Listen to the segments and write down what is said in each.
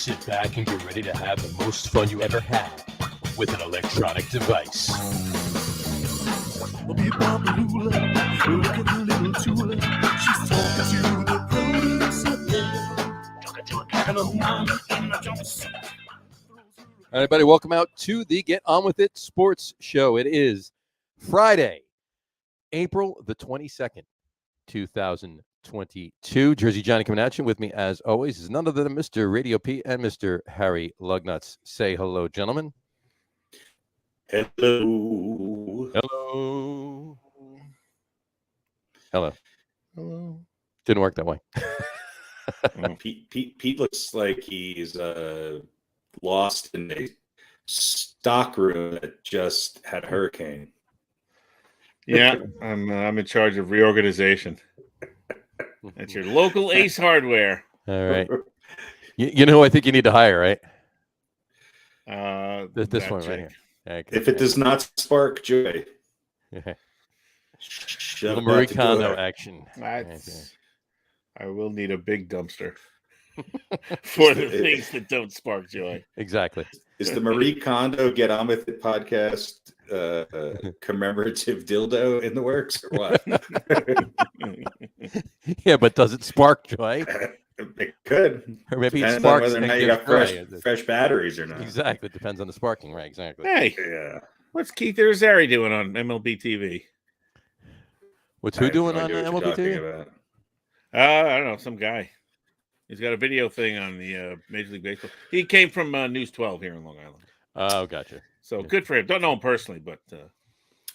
Sit back and get ready to have the most fun you ever had with an electronic device. All right, everybody, welcome out to the Get On With It Sports Show. It is Friday, April the 22nd, 2022. Jersey Johnny coming at you. With me, as always, is none other than Mr. RadioPete and Mr. Harry Lug Nutz. Say hello, gentlemen. Hello. Hello. Hello. Hello. Didn't work that way. Pete looks like he's lost in a stock room that just had a hurricane. Yeah, I'm in charge of reorganization. That's your local Ace Hardware. All right. You know who I think you need to hire, right? This one right here. Okay. If it does not spark joy, little Marie Kondo action. I will need a big dumpster for the things that don't spark joy. Exactly. Is the Marie Kondo Get On With It podcast commemorative dildo in the works or what? Yeah, but does it spark joy? It could. Or maybe Depends it sparks on whether or not you got fresh batteries or not. Exactly. It depends on the sparking, right? Exactly. Hey, Yeah. what's Keith Irizarry doing on MLB TV? What's who doing on MLB TV? About. I don't know, some guy. He's got a video thing on the Major League Baseball. He came from News 12 here in Long Island. Oh, gotcha. So good for him. Don't know him personally, but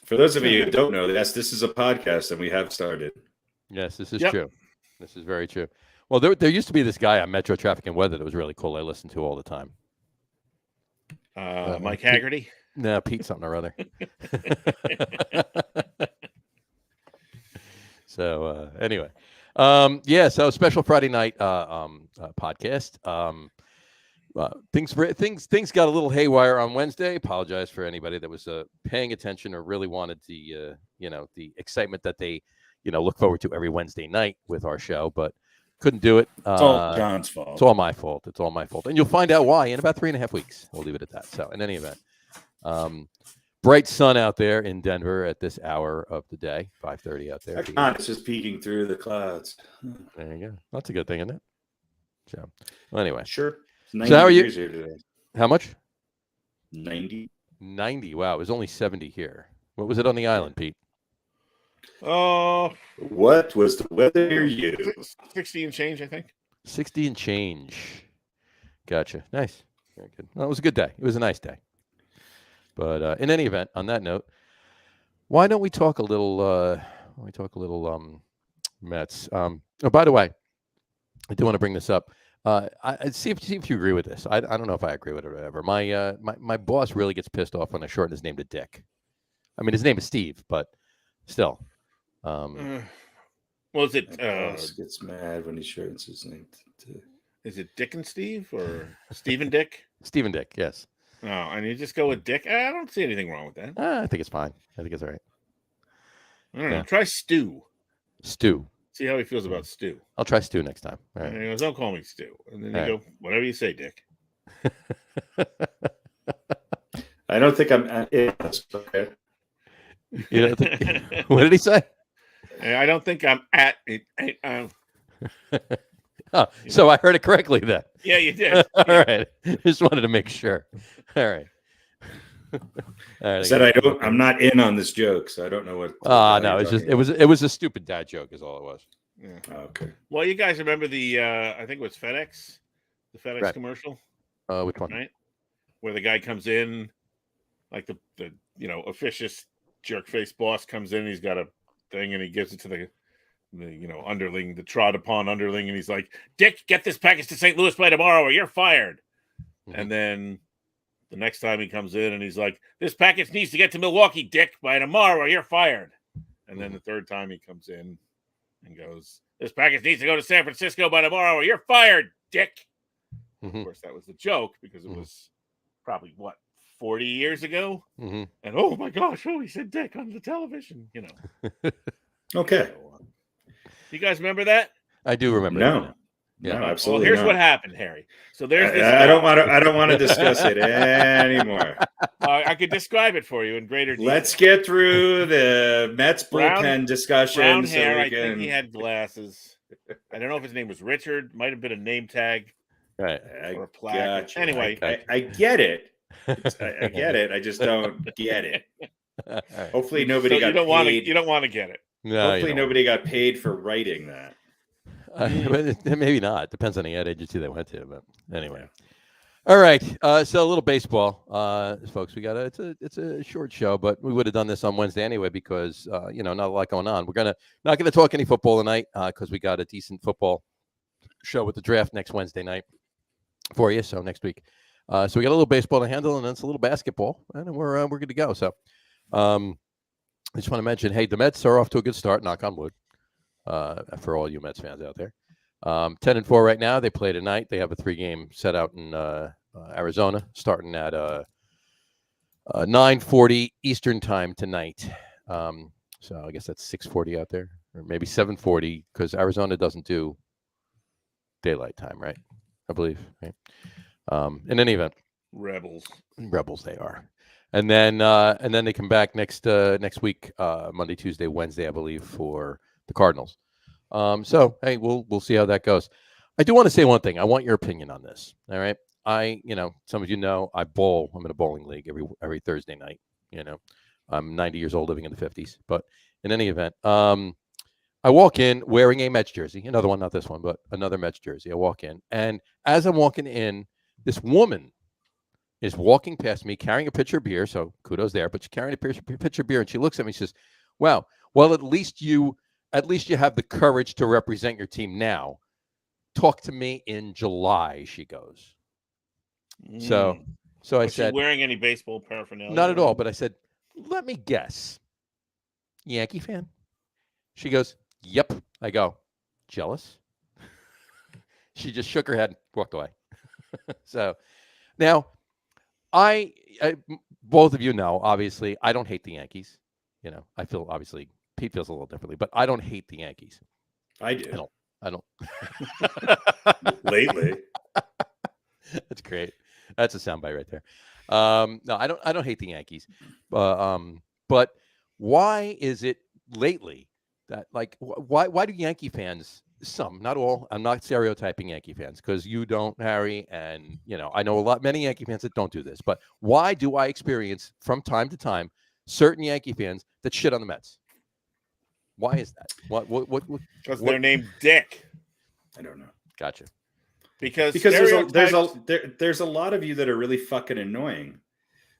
for those of you who don't know, this is a podcast and we have started. Yes, this is true. This is very true. Well, there used to be this guy on Metro Traffic and Weather that was really cool. I listened to all the time. Mike Haggerty? No, Pete something or other. So anyway, so special Friday night podcast. Things got a little haywire on Wednesday. Apologize for anybody that was paying attention or really wanted the the excitement that they look forward to every Wednesday night with our show, but couldn't do it. It's all John's fault. It's all my fault. It's all my fault, and you'll find out why in about 3.5 weeks. We'll leave it at that. So, in any event, bright sun out there in Denver at this hour of the day, 5:30 out there. It's just peeking through the clouds. There you go. That's a good thing, isn't it? So, well, anyway, sure. So how are you? Here today. How much? 90. 90. Wow, it was only 70 here. What was it on the island, Pete? Oh, what was the weather near you? 60 and change, I think. 60 and change. Gotcha. Nice. Very good. Well, it was a good day. It was a nice day. But in any event, on that note, why don't we talk a little? Mets. Oh, by the way, I do want to bring this up. I see if you agree with this. I don't know if I agree with it or whatever. My boss really gets pissed off when I shorten his name to Dick. I mean, his name is Steve, but still. Well, is it? Gets mad when he shortens his name. Is it Dick and Steve or Steve and Dick? Steve and Dick, yes. Oh, and you just go with Dick? I don't see anything wrong with that. I think it's fine. I think it's all right. I don't know. Try Stu. Stu. See how he feels about Stu. I'll try Stu next time. All right. And he goes, don't call me Stu. And then you go, whatever you say, Dick. I don't think I'm at it. Okay. You don't think, what did he say? I don't think I'm at it. Oh, so I heard it correctly then. Yeah, you did. All right. Just wanted to make sure. All right. All right. I'm not in on this joke, so I don't know what. No, it was a stupid dad joke, is all it was. Yeah. Okay. Well, you guys remember the I think it was FedEx, the FedEx commercial. Which one? Right, where the guy comes in, like the officious jerk face boss comes in. He's got a thing, and he gives it to the underling, the trod upon underling, and he's like, "Dick, get this package to St. Louis by tomorrow, or you're fired." Mm-hmm. And then the next time he comes in, and he's like, "This package needs to get to Milwaukee, Dick, by tomorrow, or you're fired." And then the third time he comes in and goes, "This package needs to go to San Francisco by tomorrow, or you're fired, Dick." Mm-hmm. Of course, that was the joke because it was probably 40 years ago. Mm-hmm. And oh my gosh, he said Dick on the television, Okay. So, you guys remember that? I do remember. No. Yeah. No, absolutely. Well, here's not. what happened, Harry. So there's this. I don't want to. I don't want to discuss it anymore. I could describe it for you in greater detail. Let's get through the Mets Brown- bullpen discussion. Brown so hair. we I can... think he had glasses. I don't know if his name was Richard. Might have been a name tag Right. or a plaque. Gotcha. Anyway, I get it. I get it. I just don't get it. Hopefully nobody so got you don't want to. paid. You don't want to get it. No, Hopefully nobody got paid for writing that. Maybe not. Depends on the ad agency they went to. But anyway. All right. So a little baseball, folks. We got it's a short show, but we would have done this on Wednesday anyway because not a lot going on. We're not gonna talk any football tonight because we got a decent football show with the draft next Wednesday night for you. So next week. So we got a little baseball to handle, and then it's a little basketball, and then we're good to go. So I just want to mention, hey, the Mets are off to a good start. Knock on wood. For all you Mets fans out there. 10-4 right now. They play tonight. They have a 3-game set out in Arizona, starting at 9:40 Eastern time tonight. So I guess that's 6:40 out there, or maybe 7:40 because Arizona doesn't do daylight time, right? I believe. Right? In any event, Rebels they are. And then they come back next week, Monday, Tuesday, Wednesday, I believe, for the Cardinals. So hey, we'll see how that goes. I do want to say one thing. I want your opinion on this. All right. Some of you know I bowl. I'm in a bowling league every Thursday night. I'm 90 years old, living in the 50s. But in any event, I walk in wearing a Mets jersey. Another one, not this one, but another Mets jersey. I walk in, and as I'm walking in, this woman is walking past me carrying a pitcher of beer. So kudos there. But she's carrying a pitcher of beer, and she looks at me and says, "Wow, well, at least you have the courage to represent your team now. Talk to me in July," she goes. So I Was said, she wearing any baseball paraphernalia? not at all. But I said, let me guess. Yankee fan? She goes, yep. I go, jealous? She just shook her head and walked away. So now I both of you know, obviously, I don't hate the Yankees. I feel obviously Pete feels a little differently, but I don't hate the Yankees. I do. I don't. Lately. That's great. That's a soundbite right there. No, I don't hate the Yankees. But why is it lately that why do Yankee fans, some, not all, I'm not stereotyping Yankee fans because you don't, Harry, and I know many Yankee fans that don't do this, but why do I experience from time to time certain Yankee fans that shit on the Mets? Why is that? What? Because they're named Dick. I don't know. Gotcha. Because there's a lot of you that are really fucking annoying.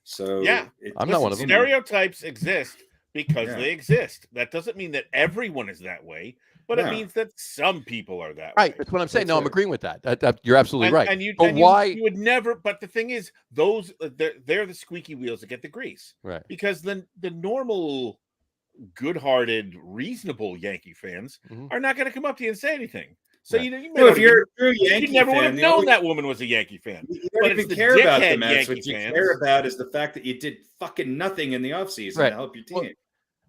So yeah, I'm not one of them. Stereotypes exist because they exist. That doesn't mean that everyone is that way, but it means that some people are that way. Right. That's what I'm saying. I'm agreeing with that. You're absolutely right. Why you would never? But the thing is, those they're the squeaky wheels that get the grease. Right. Because the normal, good-hearted, reasonable Yankee fans are not going to come up to you and say anything. So right. if you're a true Yankee you never fan, would have known that woman was a Yankee fan. You don't even care about the Mets. What you care about is the fact that you did fucking nothing in the offseason to help your team.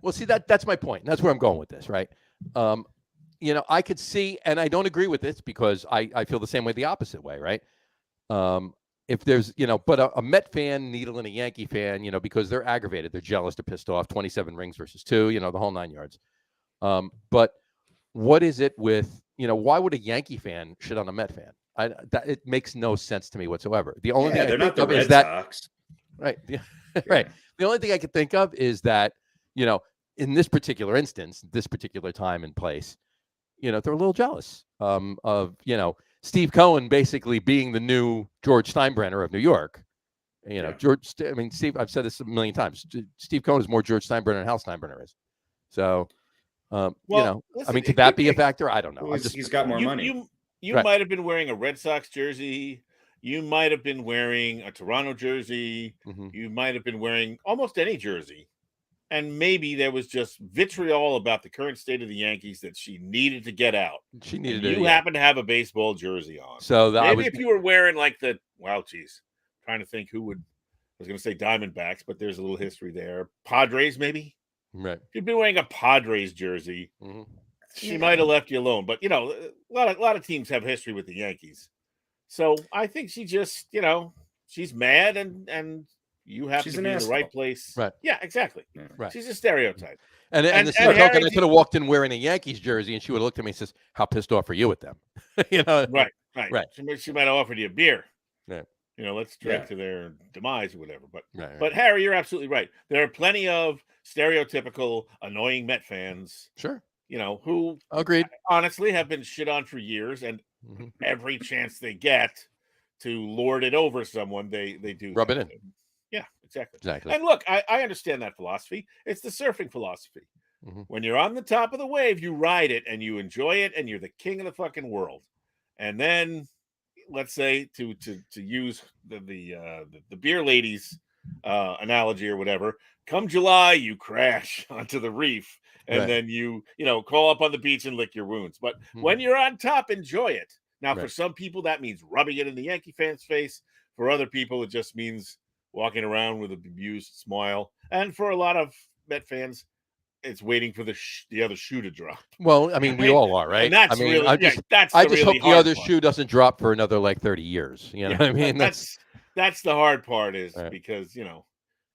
Well, see, that's my point. That's where I'm going with this, right? I could see, and I don't agree with this because I feel the same way, the opposite way, right? If there's, but a Met fan needling a Yankee fan, because they're aggravated, they're jealous, they're pissed off, 27 rings versus 2, the whole 9 yards. But what is it with, why would a Yankee fan shit on a Met fan? It makes no sense to me whatsoever. The only thing they're not the is Red Sox. Right. Yeah. Right. The only thing I could think of is that, in this particular instance, this particular time and place, they're a little jealous of, Steve Cohen basically being the new George Steinbrenner of New York. Steve, I've said this a million times. Steve Cohen is more George Steinbrenner than Hal Steinbrenner is. So, listen, could that be a factor? I don't know. He's got more money. You might have been wearing a Red Sox jersey. You might have been wearing a Toronto jersey. Mm-hmm. You might have been wearing almost any jersey. And maybe there was just vitriol about the current state of the Yankees that she needed to get out. She needed it. You happen to have a baseball jersey on. So maybe if you were wearing trying to think who would. I was going to say Diamondbacks, but there's a little history there. Padres, maybe. Right. If you'd been wearing a Padres jersey, she might have left you alone. But a lot of teams have history with the Yankees, so I think she just she's mad and you happen She's to an be in the asshole. right place. Right. Yeah, exactly. Yeah. Right. She's a stereotype. And the same Harry, token, I could have walked in wearing a Yankees jersey, and she would have looked at me and says, "How pissed off are you with them?" Right. She might have offered you a beer. Right. Let's drink to their demise or whatever. But Right. Harry, you're absolutely right. There are plenty of stereotypical annoying Met fans. Sure. Who Agreed. Honestly have been shit on for years, and every chance they get to lord it over someone, they do Rub it in. Yeah, exactly. And look, I understand that philosophy. It's the surfing philosophy. When you're on the top of the wave, you ride it and you enjoy it, and you're the king of the fucking world. And then, let's say, to use the beer ladies analogy or whatever, come July, you crash onto the reef, and then you crawl up on the beach and lick your wounds. But when you're on top, enjoy it. Now, for some people, that means rubbing it in the Yankee fans' face. For other people, it just means walking around with a bemused smile. And for a lot of Met fans, it's waiting for the other shoe to drop. Well, I mean, we all are, right? And that's I just hope the other shoe doesn't drop for another 30 years. You know what I mean? That's the hard part is because,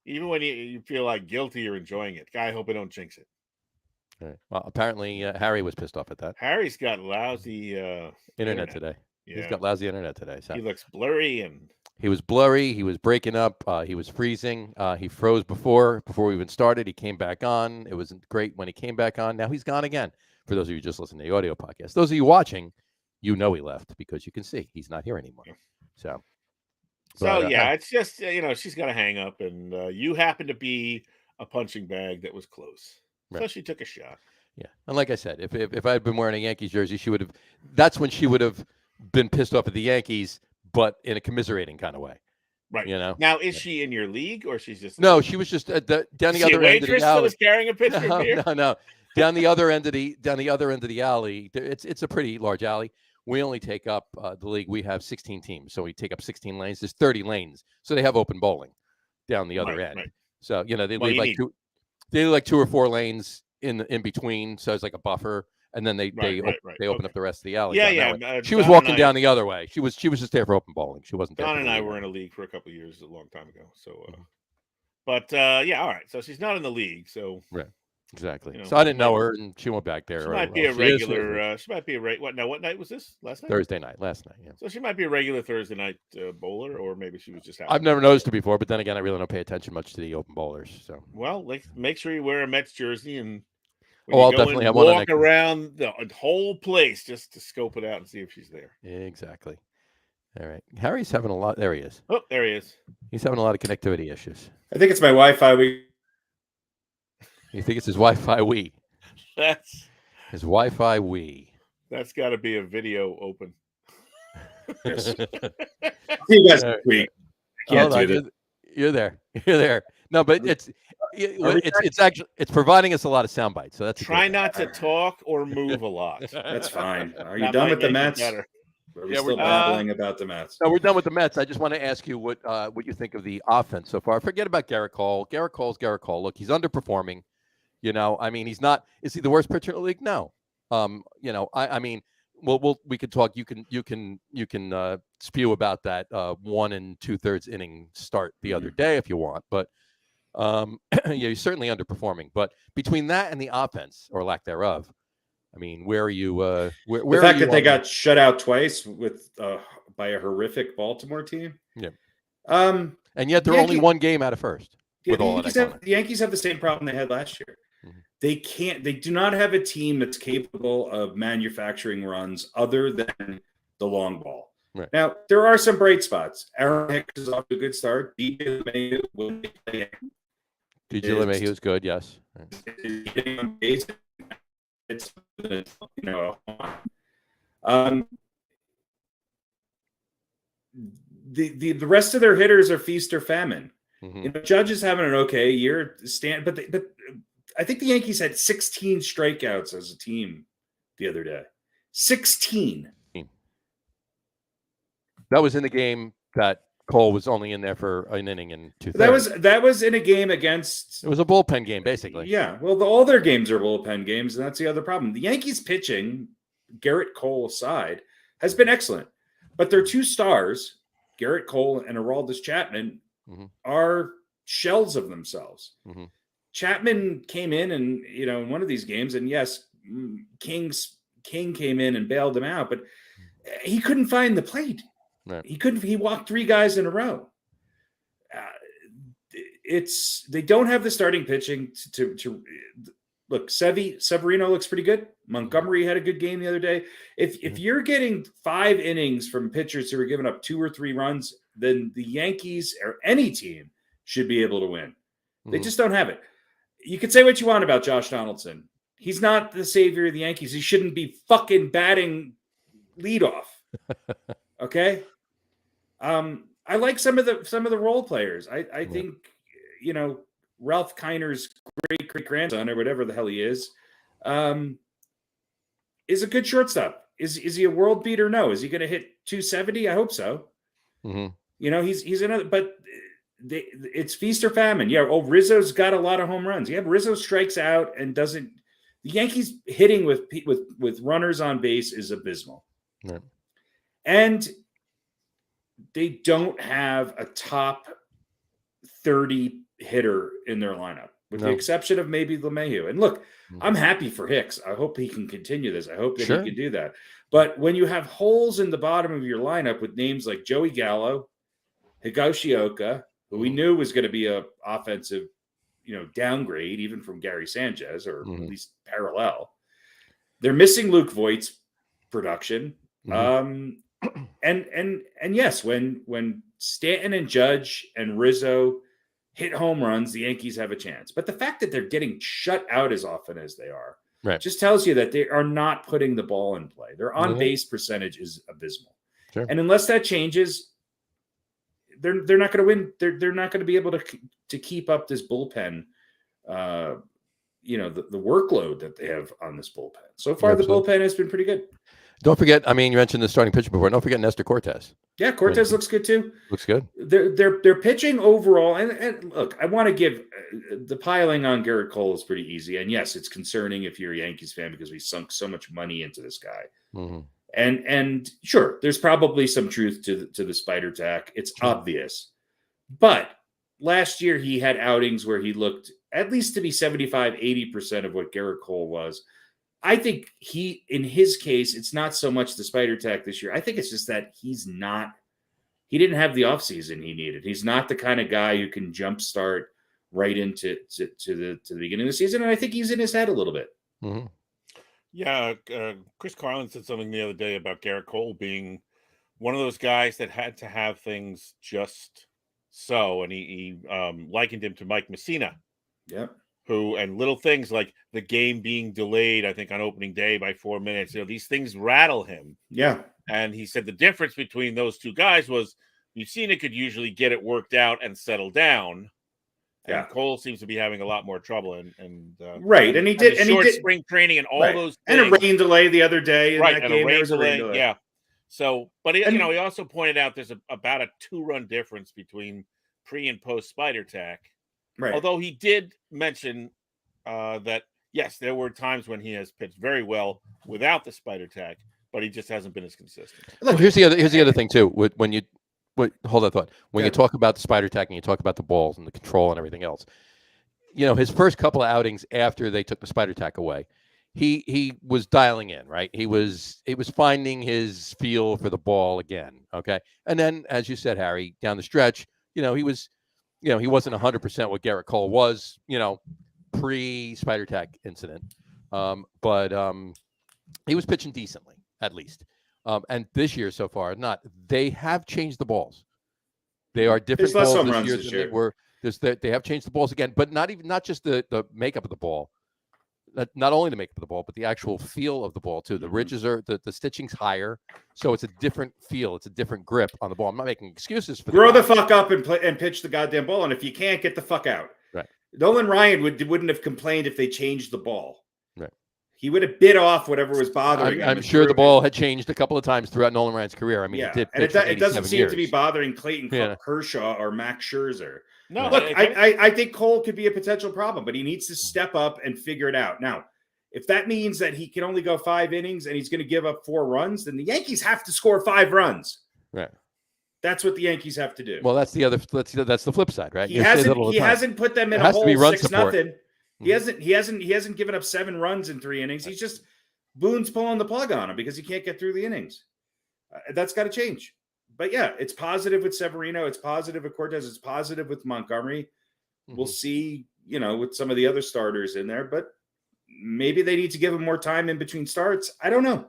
even when you feel like guilty, you're enjoying it. I hope I don't jinx it. Right. Well, apparently Harry was pissed off at that. Harry's got lousy internet today. Yeah. He's got lousy internet today. So. He looks blurry and he was blurry. He was breaking up. He was freezing. He froze before we even started. He came back on. It wasn't great when he came back on. Now he's gone again. For those of you just listening to the audio podcast, those of you watching, he left because you can see he's not here anymore. So it's just she's got to hang up, and you happen to be a punching bag that was close, so she took a shot. Yeah, and like I said, if I had been wearing a Yankees jersey, she would have. That's when she would have been pissed off at the Yankees, but in a commiserating kind of way. Right. Now, is she in your league, or she's just? No, she was just down the other end of the alley. That was carrying a pitcher of beer? No. Down the other end of the alley. It's a pretty large alley. We only take up the league. We have 16 teams, so we take up 16 lanes. There's 30 lanes, so they have open bowling down the other end. Right. So they leave like 2 or 4 lanes in between, so it's like a buffer, and then they open up the rest of the alley. She was walking down the other way. She was just there for open bowling. She wasn't. Don and I were in a league for a couple of years, a long time ago. So, but all right. So she's not in the league. So exactly. So I didn't know her, and she went back there. She might be a regular. She might be a what night was this? Last night. Thursday night. Last night. Yeah. So she might be a regular Thursday night bowler, or maybe she was just. I've never noticed her before, but then again, I really don't pay attention much to the open bowlers. So make sure you wear a Mets jersey and. I'll definitely have one. Walk around the whole place just to scope it out and see if she's there. Exactly. All right. Harry's having a lot. There he is. Oh, there he is. He's having a lot of connectivity issues. I think it's my Wi-Fi. You think it's his Wi-Fi Wii? That's his Wi-Fi Wii. That's got to be a video open. Yes. You guys week. Can't do that. You're there. You're there. No, but it's actually providing us a lot of sound bites. So that's try not to talk or move a lot. That's fine. Are you done with the Mets? Are we still babbling about the Mets? No, we're done with the Mets. I just want to ask you what you think of the offense so far. Forget about Garrett Cole. Garrett Cole's Garrett Cole. Look, he's underperforming. I mean, he's not. Is he the worst pitcher in the league? No. I mean, we could talk. You can spew about that 1 2/3 inning start the other day if you want, but. He's certainly underperforming. But between that and the offense, or lack thereof, I mean, where are you? Where the fact that they got shut out twice by a horrific Baltimore team. Yeah. And yet they're only one game out of first. Yeah, the Yankees have the same problem they had last year. Mm-hmm. They do not have a team that's capable of manufacturing runs other than the long ball. Right. Now, there are some bright spots. Aaron Hicks is off to a good start. DJ LeMahieu was good, yes. It's the rest of their hitters are feast or famine. Mm-hmm. Judge is having an okay year, but I think the Yankees had 16 strikeouts as a team the other day. 16. That was in the game that Cole was only in there for an inning and 2/3. That was in a game against. It was a bullpen game, basically. Yeah, well, all their games are bullpen games, and that's the other problem. The Yankees pitching, Garrett Cole aside, has been excellent, but their two stars, Garrett Cole and Aroldis Chapman, are shells of themselves. Chapman came in and, in one of these games, and yes, King came in and bailed him out, but he couldn't find the plate. Right. He walked 3 guys in a row. They don't have the starting pitching to look. Severino looks pretty good. Montgomery had a good game the other day. If you're getting 5 innings from pitchers who are giving up 2 or 3 runs, then the Yankees or any team should be able to win. They just don't have it. You could say what you want about Josh Donaldson. He's not the savior of the Yankees. He shouldn't be fucking batting leadoff. Okay. I like some of the role players. I think, Ralph Kiner's great grandson or whatever the hell he is a good shortstop. Is he a world beater? No. Is he going to hit 270? I hope so. He's another, but it's feast or famine. Yeah. Oh, Rizzo's got a lot of home runs. Yeah. Rizzo strikes out and doesn't. The Yankees hitting with runners on base is abysmal. Right. And they don't have a top 30 hitter in their lineup, with the exception of maybe LeMahieu. And look, I'm happy for Hicks. I hope he can continue this. I hope that he can do that. But when you have holes in the bottom of your lineup with names like Joey Gallo, Higashioka, who we knew was going to be a offensive, downgrade even from Gary Sanchez, or at least parallel. They're missing Luke Voigt's production. And yes, when Stanton and Judge and Rizzo hit home runs, the Yankees have a chance. But the fact that they're getting shut out as often as they are just tells you that they are not putting the ball in play. Their on-base percentage is abysmal. Sure. And unless that changes, they're not going to win. They're not going to be able to keep up this bullpen, the workload that they have on this bullpen. So far, the bullpen has been pretty good. Don't forget, you mentioned the starting pitcher before. Don't forget Nestor Cortez. Yeah, Cortez looks good too. Looks good. They're pitching overall. And look, I want to give the piling on Garrett Cole is pretty easy. And yes, it's concerning if you're a Yankees fan because we sunk so much money into this guy. And sure, there's probably some truth to the spider tack. It's obvious. But last year he had outings where he looked at least to be 75, 80% of what Garrett Cole was. I think in his case, it's not so much the spider tack this year. I think it's just that he didn't have the offseason he needed. He's not the kind of guy who can jumpstart right into the beginning of the season. And I think he's in his head a little bit. Yeah. Chris Carlin said something the other day about Garrett Cole being one of those guys that had to have things just so. And he likened him to Mike Messina. Yep. And little things like the game being delayed, I think, on opening day by 4 minutes. These things rattle him. Yeah. And he said the difference between those two guys was Messina could usually get it worked out and settle down. And Cole seems to be having a lot more trouble. And he did spring training and all those things. And a rain delay the other day. In that and game. A rain delay. Yeah. So, but he also pointed out there's about a 2-run difference between pre and post spider tack. Right. Although he did mention that, yes, there were times when he has pitched very well without the spider tack, but he just hasn't been as consistent. Look, here's the other thing too. Hold that thought. When you talk about the spider tack and you talk about the balls and the control and everything else, his first couple of outings after they took the spider tack away, he was dialing in, right? He was finding his feel for the ball again. Okay, and then as you said, Harry, down the stretch, he was. He wasn't 100% what Garrett Cole was, pre-spider tack incident. But he was pitching decently, at least. And this year so far, they have changed the balls. They are different balls this year than they were. They have changed the balls again, but not just the makeup of the ball. Not only the makeup of the ball, but the actual feel of the ball too. The ridges are the stitching's higher, so it's a different feel. It's a different grip on the ball. I'm not making excuses for grow the fuck up and play and pitch the goddamn ball. And if you can't, get the fuck out. Right. Nolan Ryan wouldn't have complained if they changed the ball. Right. He would have bit off whatever was bothering him. I'm sure the ball had changed a couple of times throughout Nolan Ryan's career. I mean, yeah, he did and it doesn't seem years. to be bothering Clayton Kershaw or Max Scherzer. No, look, I think Cole could be a potential problem, but he needs to step up and figure it out. Now, if that means that he can only go 5 innings and he's going to give up 4 runs, then the Yankees have to score 5 runs. Right. That's what the Yankees have to do. Well, that's the flip side, right? He hasn't put them in a hole 6-0. He hasn't given up 7 runs in 3 innings. He's just Boone's pulling the plug on him because he can't get through the innings. That's got to change. But yeah, it's positive with Severino. It's positive with Cortez. It's positive with Montgomery. Mm-hmm. We'll see, with some of the other starters in there, but maybe they need to give him more time in between starts. I don't know.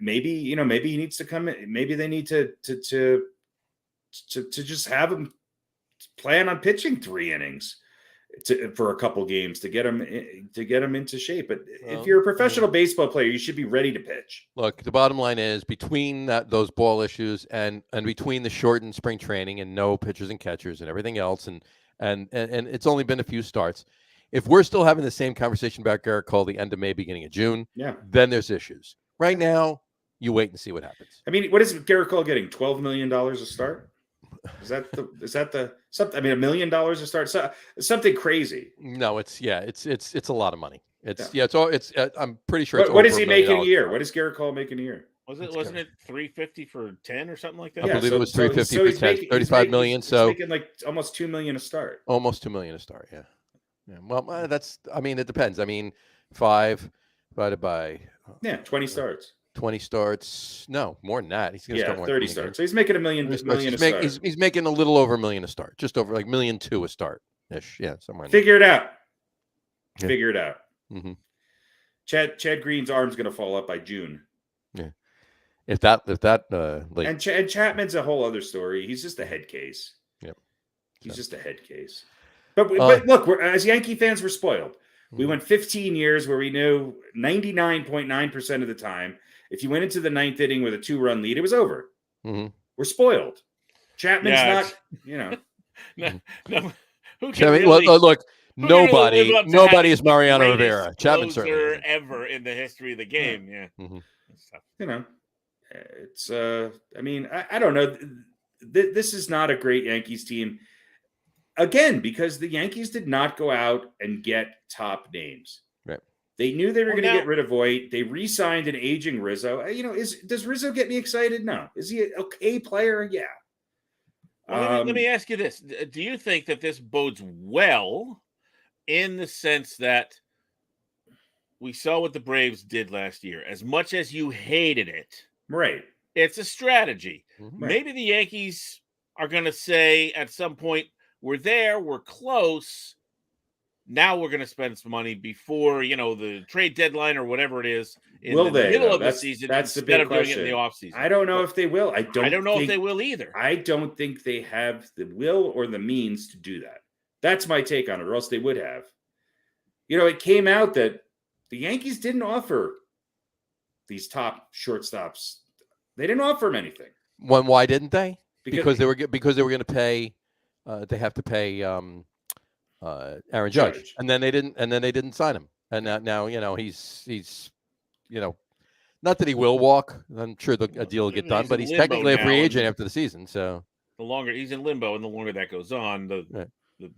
Maybe, maybe he needs to come in. Maybe they need to just have him plan on pitching 3 innings for a couple games to get him into shape. But if you're a professional baseball player, you should be ready to pitch. Look, the bottom line is between those ball issues and between the shortened spring training and no pitchers and catchers and everything else, and it's only been a few starts. If we're still having the same conversation about Garrett Cole the end of May, beginning of June, then there's issues. Right now, you wait and see what happens. I mean, what is Garrett Cole getting? $12 million a start? Is that something? I mean, $1 million a start? Something crazy. No, it's a lot of money. I'm pretty sure. What does he make in a year? What does Garrett Cole make in a year? Wasn't it $350 for 10 or something like that? I believe it was $350 for 10, $35 million. So he's making like almost $2 million a start. Almost $2 million a start. Yeah. Well, it depends. I mean, 5 divided by 20 starts. 20 starts. No, more than that. He's going to start more 30 starts. So he's making $1 million a start. He's making a little over $1 million a start. Just over like $1.2 million a start ish. Yeah, somewhere. Figure it out. Yeah. Figure it out. Mm-hmm. Chad Green's arm's going to fall up by June. Yeah. If that late. And Chapman's a whole other story. He's just a head case. Yep. He's just a head case. But look, as Yankee fans, we're spoiled. We went 15 years where we knew 99.9% of the time, if you went into the 9th inning with a 2-run lead, it was over. Mm-hmm. We're spoiled. Chapman's not, No. Look, nobody is Mariano Rivera. Chapman's certainly ever in the history of the game. Yeah. Mm-hmm. It's. I mean, I don't know. This is not a great Yankees team. Again, because the Yankees did not go out and get top names. Right. They knew they were going to get rid of Voit. They re-signed an aging Rizzo. Does Rizzo get me excited? No. Is he an okay player? Yeah. Well, let me ask you this. Do you think that this bodes well in the sense that we saw what the Braves did last year? As much as you hated it, right? It's a strategy. Mm-hmm. Maybe the Yankees are going to say at some point, we're there, we're close. Now we're going to spend some money before, the trade deadline or whatever it is in the middle of the season instead of doing it in the offseason. I don't know if they will. I don't know if they will either. I don't think they have the will or the means to do that. That's my take on it, or else they would have. It came out that the Yankees didn't offer these top shortstops. They didn't offer them anything. Why didn't they? Because they were going to pay. They have to pay Aaron Judge, and then they didn't sign him. And now he's not that he will walk. I'm sure a deal will get done, but he's technically a free agent after the season. So the longer he's in limbo, and the longer that goes on, the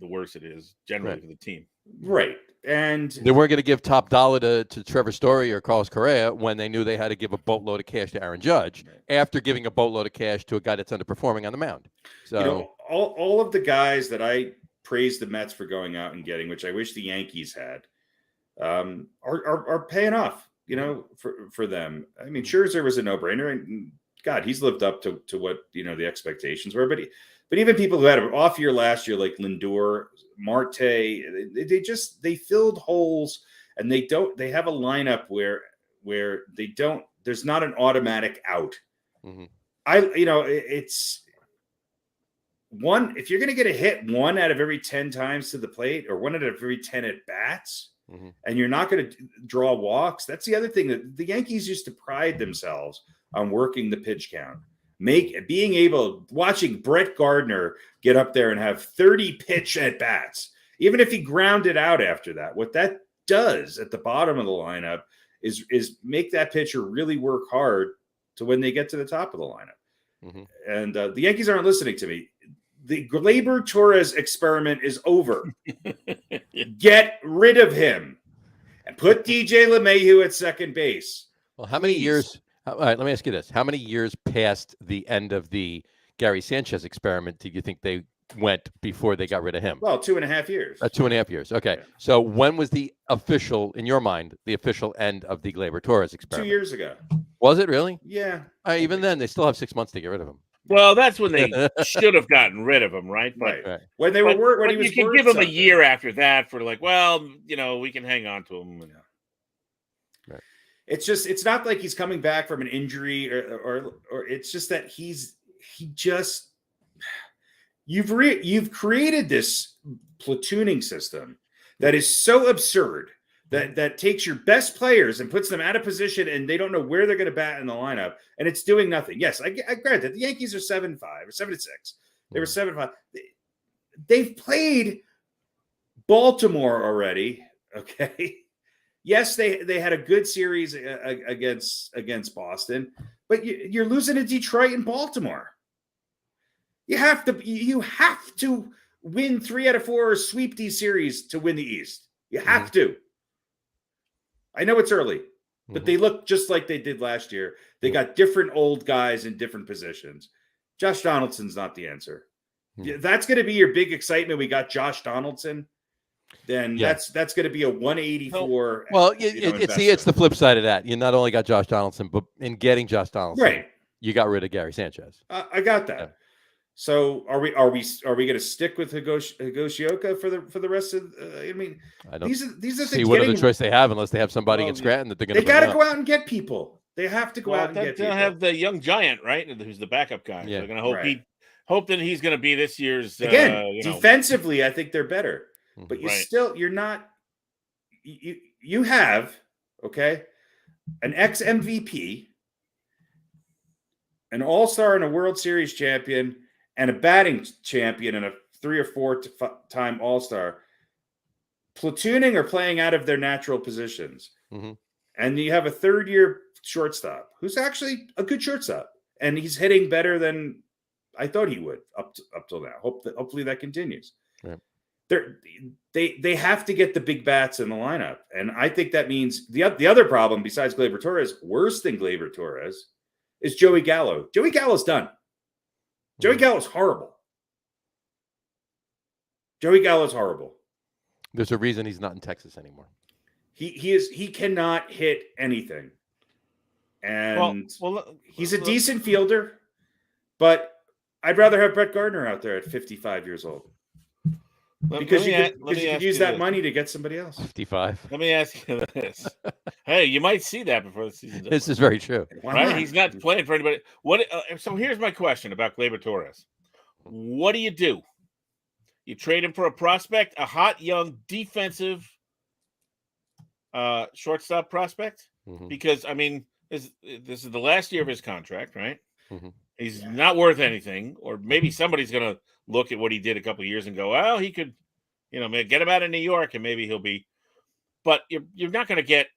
worse it is generally for the team. Right. And they weren't going to give top dollar to Trevor Story or Carlos Correa when they knew they had to give a boatload of cash to Aaron Judge after giving a boatload of cash to a guy that's underperforming on the mound. So all of the guys that I praised the Mets for going out and getting, which I wish the Yankees had, are paying off, for them. I mean, Scherzer was a no-brainer, and God, he's lived up to what, the expectations were, but even people who had an off year last year, like Lindor, Marte, they filled holes, and they have a lineup where there's not an automatic out. Mm-hmm. It's one, if you're going to get a hit 1 out of every 10 times to the plate, or 1 out of every 10 at bats, mm-hmm. and you're not going to draw walks. That's the other thing that the Yankees used to pride themselves on, working the pitch count. Watching Brett Gardner get up there and have 30 pitch at bats, even if he grounded out after that, what that does at the bottom of the lineup is make that pitcher really work hard to when they get to the top of the lineup. Mm-hmm. And the Yankees aren't listening to me. The Gleyber Torres experiment is over. Get rid of him and put DJ LeMahieu at second base. Well, how many Please. years? All right, let me ask you this: how many years past the end of the Gary Sanchez experiment do you think they went before they got rid of him? Well, 2.5 years. 2.5 years. Okay. Yeah. So when was the official, in your mind, the official end of the Gleyber Torres 2 experiment? years ago. Was it really? Yeah. Even then, they still have 6 months to get rid of him. Well, that's when they should have gotten rid of him, right? But, Right. When they were but when he was you can worth give him something. a year after that for like, well, we can hang on to him. Right. It's not like he's coming back from an injury or it's just that you've created this platooning system that is so absurd that takes your best players and puts them out of position and they don't know where they're going to bat in the lineup and it's doing nothing. Yes, I granted the Yankees are 7-5 or 7-6. They were 7-5. They've played Baltimore already. Okay. Yes, they had a good series against Boston, but you're losing to Detroit and Baltimore. You have to win 3 out of 4 or sweep these series to win the East. You have to. I know it's early, but they look just like they did last year. They got different old guys in different positions. Josh Donaldson's not the answer. That's going to be your big excitement. We got Josh Donaldson. Then that's going to be a 184. Well, it's the flip side of that. You not only got Josh Donaldson, but in getting Josh Donaldson, right, you got rid of Gary Sanchez. I got that. Yeah. So are we going to stick with Higashioka for the rest of? I mean, I don't these are things. see what other choice they have unless they have somebody in Scranton that they're going to. They got to go out and get people. They have to go out and get people. They'll have the young giant, right? Who's the backup guy. Yeah. They're going to hope that he's going to be this year's. Again, defensively, I think they're better, but you're not. You have an ex MVP, an all-star and a World Series champion, and a batting champion and a 3 or 4 time all-star platooning or playing out of their natural positions. Mm-hmm. And you have a third-year shortstop who's actually a good shortstop, and he's hitting better than I thought he would up till now. Hopefully that continues. Right. They have to get the big bats in the lineup, and I think that means the other problem besides Gleyber Torres, worse than Gleyber Torres, is Joey Gallo. Joey Gallo's done. Joey Gallo's horrible. Joey Gallo's horrible. There's a reason he's not in Texas anymore. He cannot hit anything. And he's a decent fielder, but I'd rather have Brett Gardner out there at 55 years old. Because you could use that money to get somebody else. 55. Let me ask you this. Hey, you might see that before the season's over. This is very true. Right? He's not playing for anybody. So here's my question about Gleyber Torres. What do? You trade him for a prospect, a hot, young, defensive shortstop prospect? Mm-hmm. Because, I mean, this is the last year of his contract, right? Mm-hmm. He's not worth anything. Or maybe somebody's going to look at what he did a couple of years and go, well, he could, get him out of New York and maybe he'll be. But you're not going to get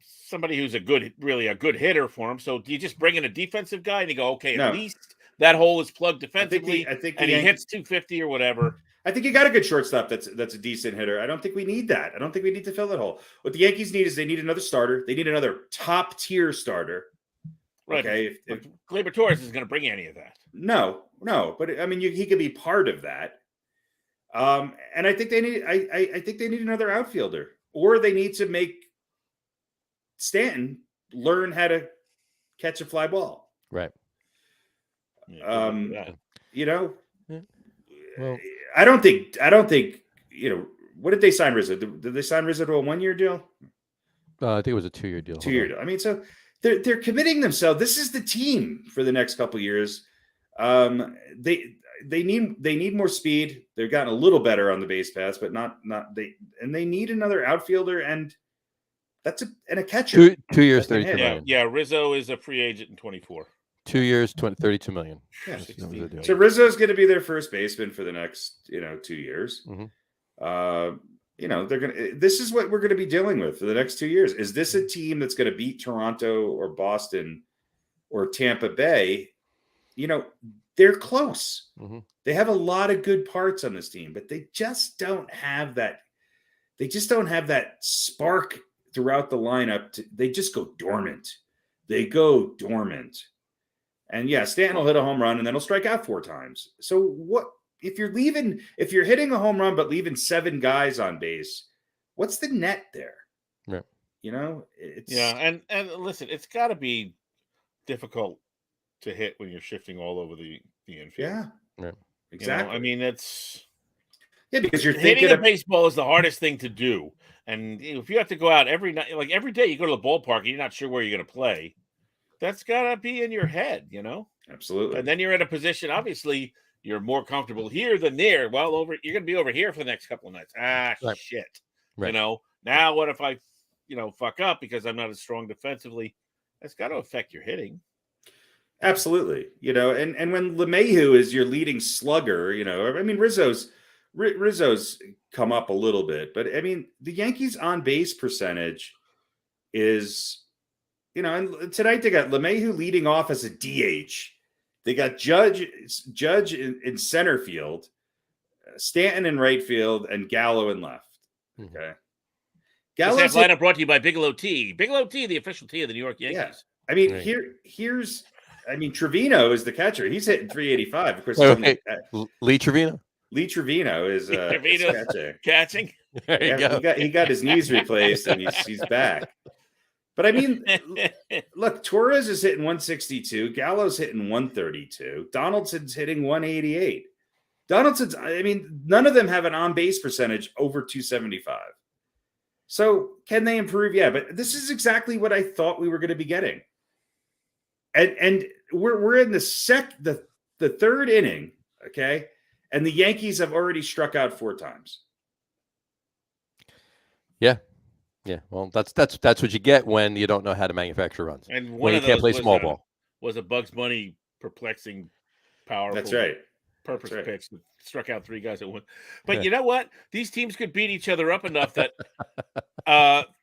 somebody who's really a good hitter for him. So do you just bring in a defensive guy and you go, okay, at least that hole is plugged defensively I think and he hits 250 or whatever. I think you got a good shortstop that's a decent hitter. I don't think we need that. I don't think we need to fill that hole. What the Yankees need is they need another starter. They need another top tier starter. Right. Okay. If Gleyber Torres isn't going to bring any of that. No. But I mean, he could be part of that. And I think they need. I think they need another outfielder, or they need to make Stanton learn how to catch a fly ball. Right. Well, I don't think. What did they sign Rizzo? Did they sign Rizzo to a 1-year deal? I think it was a 2-year deal. 2-year deal. I mean, so they're committing themselves. This is the team for the next couple of years. They need more speed. They've gotten a little better on the base paths, but not they need another outfielder and a catcher. 2 years, 32 million. Yeah, Rizzo is a free agent in 24. 2 years, 32 million. Yeah. So Rizzo's going to be their first baseman for the next 2 years. Mm-hmm. This is what we're going to be dealing with for the next 2 years. Is this a team that's going to beat Toronto or Boston or Tampa Bay? They're close. Mm-hmm. They have a lot of good parts on this team, but they just don't have that. They just don't have that spark throughout the lineup. They just go dormant. And yeah, Stanton will hit a home run and then he'll strike out 4 times. So what if you're hitting a home run but leaving 7 guys on base? What's the net there? Yeah. And listen, it's got to be difficult to hit when you're shifting all over the infield. Yeah. Exactly. I mean, it's because you're hitting thinking a baseball is the hardest thing to do. And if you have to go out every night, like every day you go to the ballpark and you're not sure where you're going to play, that's got to be in your head, Absolutely. And then you're in a position, obviously, you're more comfortable here than there. Well, you're going to be over here for the next couple of nights. Right. Shit. Right. Now what if I, fuck up because I'm not as strong defensively? That's got to affect your hitting. Absolutely. And when LeMahieu is your leading slugger, I mean, Rizzo's come up a little bit, but I mean, the Yankees on base percentage is, and tonight they got LeMahieu leading off as a DH. They got Judge in center field, Stanton in right field, and Gallo in left. Okay. This lineup brought to you by Bigelow Tea. Bigelow Tea, the official tea of the New York Yankees. Yeah. I mean, here's Trevino is the catcher. He's hitting 385. Of course, Lee Trevino. Lee Trevino is catching. There you go. He got his knees replaced and he's back. But I mean, look, Torres is hitting 162. Gallo's hitting 132. Donaldson's hitting 188. None of them have an on-base percentage over 275. So can they improve? Yeah, but this is exactly what I thought we were going to be getting. And we're in the third inning, okay? And the Yankees have already struck out 4 times. Yeah. Yeah. Well, that's what you get when you don't know how to manufacture runs. And when you can't play small ball. Was a Bugs Bunny perplexing, powerful. That's right. Purpose pitch that struck out 3 guys at once. But you know what? These teams could beat each other up enough that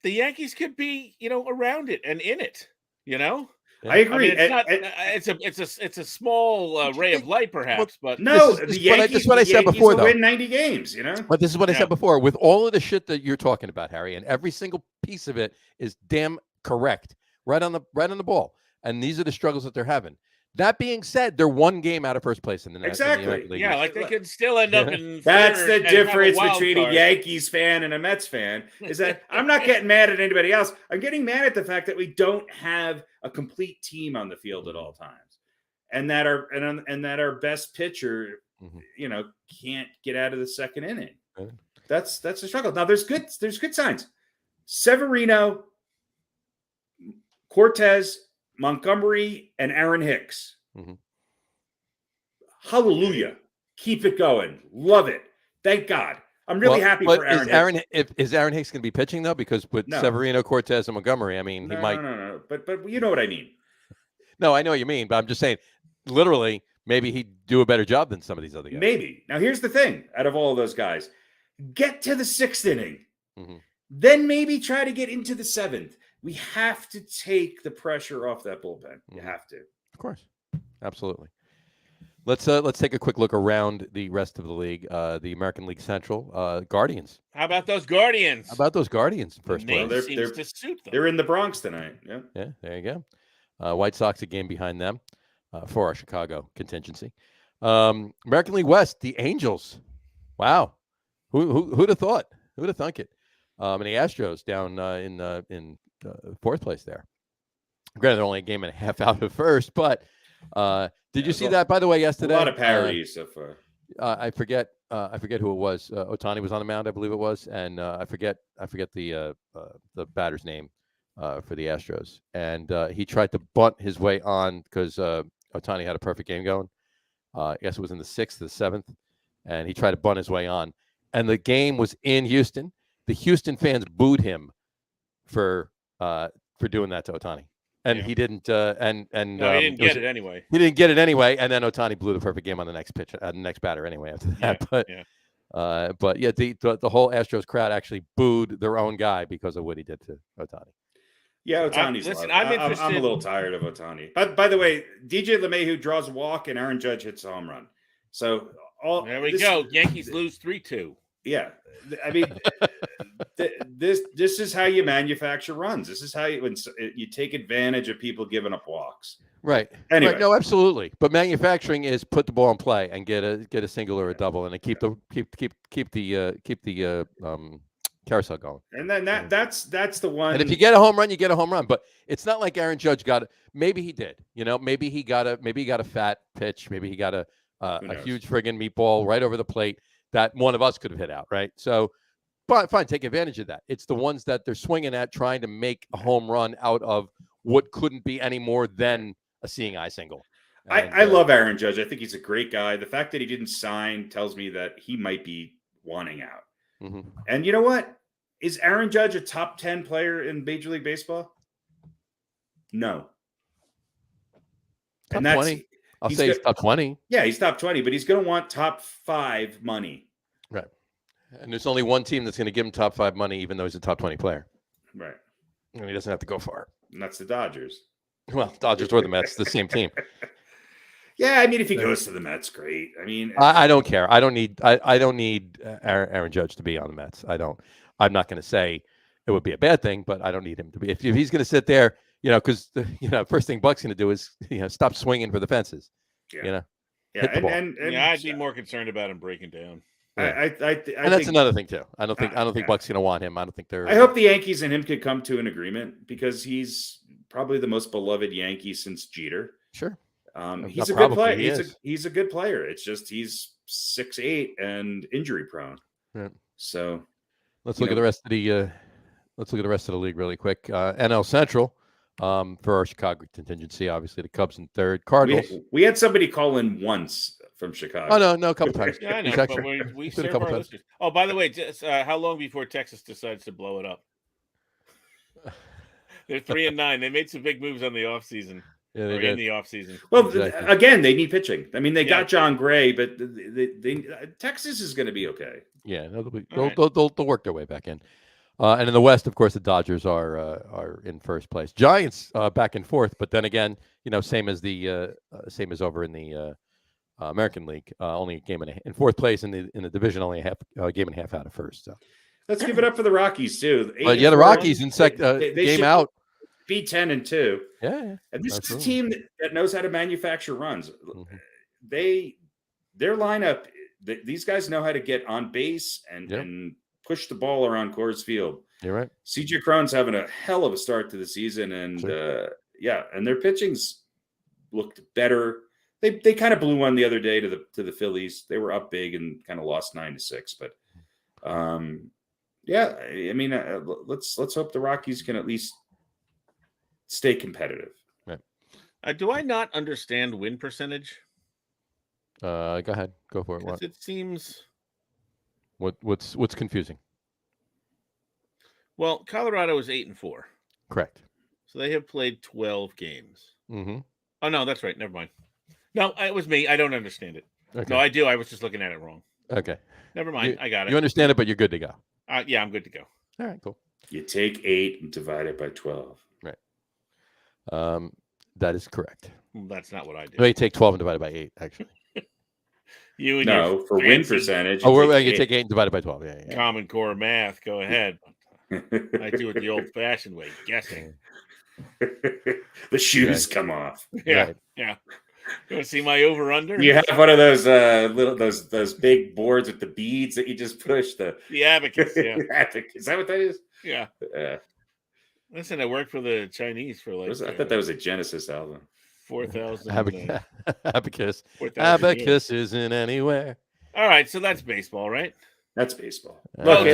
the Yankees could be, around it and in it. Yeah. I agree. It's a small ray of light, perhaps, but the Yankees. This is what I said before, though. Win 90 games, But this is what I said before. With all of the shit that you're talking about, Harry, and every single piece of it is damn correct, right on the ball. And these are the struggles that they're having. That being said, they're 1 game out of first place in the next. Exactly. Like they could still end up in. That's the difference between a Yankees fan and a Mets fan. Is that I'm not getting mad at anybody else. I'm getting mad at the fact that we don't have a complete team on the field at all times, and that our best pitcher, can't get out of the second inning. Okay. That's a struggle. Now there's good signs. Severino, Cortez, Montgomery, and Aaron Hicks. Mm-hmm. Hallelujah. Keep it going. Love it. Thank God. I'm really happy for Aaron Hicks. Is Aaron Hicks going to be pitching, though? Because with Severino, Cortez, and Montgomery, he might. No. But you know what I mean. No, I know what you mean, but I'm just saying, literally, maybe he'd do a better job than some of these other guys. Maybe. Now, here's the thing. Out of all of those guys, get to the 6th inning. Mm-hmm. Then maybe try to get into the 7th. We have to take the pressure off that bullpen. You have to. Of course. Absolutely. Let's take a quick look around the rest of the league. The American League Central, Guardians. How about those Guardians? First place. They're in the Bronx tonight. Yeah. Yeah, there you go. White Sox a game behind them for our Chicago contingency. American League West, the Angels. Wow. Who'd have thought? Who'd have thunk it? And the Astros down in 4th place there. Granted, they're only a game and a half out of first, but did you see that, by the way, yesterday? A lot of parodies so far. I forget who it was. Ohtani was on the mound, I believe it was, and I forget the batter's name for the Astros. And he tried to bunt his way on because Ohtani had a perfect game going. I guess it was in the 6th, the 7th, and he tried to bunt his way on. And the game was in Houston. The Houston fans booed him for doing that to Ohtani. And he didn't. No, he didn't get it anyway. He didn't get it anyway, and then Ohtani blew the perfect game on the next pitch, the next batter anyway after that. But yeah, the whole Astros crowd actually booed their own guy because of what he did to Ohtani. Yeah, Ohtani's listen, I'm interested. a little tired of Ohtani. But by the way, DJ LeMahieu draws a walk and Aaron Judge hits a home run. So there we go. Yankees lose 3-2. Yeah, I mean, this is how you manufacture runs. This is how you take advantage of people giving up walks. Right. Anyway, right. No, absolutely. But manufacturing is put the ball in play and get a single or a double, and then keep the carousel going. And then that's the one. And if you get a home run, you get a home run. But it's not like Aaron Judge got it. Maybe he did. Maybe he got a fat pitch. Maybe he got a huge friggin' meatball right over the plate that one of us could have hit out. Right. So, fine, take advantage of that. It's the ones that they're swinging at, trying to make a home run out of what couldn't be any more than a seeing eye single. And, I love Aaron Judge. I think he's a great guy. The fact that he didn't sign tells me that he might be wanting out. Mm-hmm. And you know what? Is Aaron Judge a top 10 player in Major League Baseball? No. Top 20. I'll say he's top 20. Yeah, he's top 20, but he's going to want top 5 money. Right. And there's only one team that's going to give him top 5 money, even though he's a top 20 player. Right. And he doesn't have to go far. And that's the Dodgers. Well, Dodgers or the Mets, the same team. Yeah, I mean, if he goes to the Mets, great. I mean, I don't care. I don't need Aaron Judge to be on the Mets. I'm not going to say it would be a bad thing, but I don't need him to be. If he's going to sit there, because first thing Buck's going to do is stop swinging for the fences. Yeah. Hit the ball. And I'd be more concerned about him breaking down. I and that's another thing too. I don't think Buck's going to want him. I don't think they're. I hope the Yankees and him could come to an agreement because he's probably the most beloved Yankee since Jeter. Sure. He's a good player. He's a good player. It's just he's 6'8" and injury prone. Right. So let's look at the rest of the league really quick. NL Central for our Chicago contingency. Obviously, the Cubs in third. Cardinals. We had somebody call in once from Chicago. Oh no, a couple times. Yeah, I know. But we serve our listeners. Oh, by the way, just, how long before Texas decides to blow it up? They're 3-9. They made some big moves on the offseason. Yeah, they did. In the offseason. Well, again, they need pitching. I mean, they got John Gray, but Texas is going to be okay. Yeah, they'll work their way back in. And in the West, of course, the Dodgers are in first place. Giants back and forth, but then again, same as over in the American League, only a game and a half in fourth place in the division, only a game and a half out of first. So let's give it up for the Rockies too. But the Rockies in game out. Be 10-2. Yeah. And this is a team that knows how to manufacture runs. Mm-hmm. Their lineup, these guys know how to get on base and push the ball around Coors Field. You're right. CJ Cron's having a hell of a start to the season, and and their pitching's looked better. They kind of blew one the other day to the Phillies. They were up big and kind of lost 9-6, but I mean, let's hope the Rockies can at least stay competitive. Right. Do I not understand win percentage? Go ahead. Go for it. What? It seems. What's confusing? Well, Colorado is 8-4. Correct. So they have played 12 games. Mm-hmm. Oh no, that's right. Never mind. No, it was me. I don't understand it. Okay. No, I do. I was just looking at it wrong. Okay. Never mind. I got it. You understand it, but you're good to go. Yeah, I'm good to go. All right. Cool. You take 8 and divide it by 12. Right. That is correct. That's not what I did. No, you take 12 and divide it by 8, actually. For win percentage. You take 8 and divide it by 12. Yeah. Common Core math. Go ahead. I do it the old-fashioned way, guessing. The shoes come off. Yeah, right. Yeah. You want to see my over/under? You have one of those those big boards with the beads that you just push. The abacus. Yeah. Abacus. Is that what that is? Yeah. Listen, I worked for the Chinese for I thought that was a Genesis album. 4,000. Abacus. 4,000 Abacus isn't anywhere. All right, so that's baseball, right? That's baseball. Look,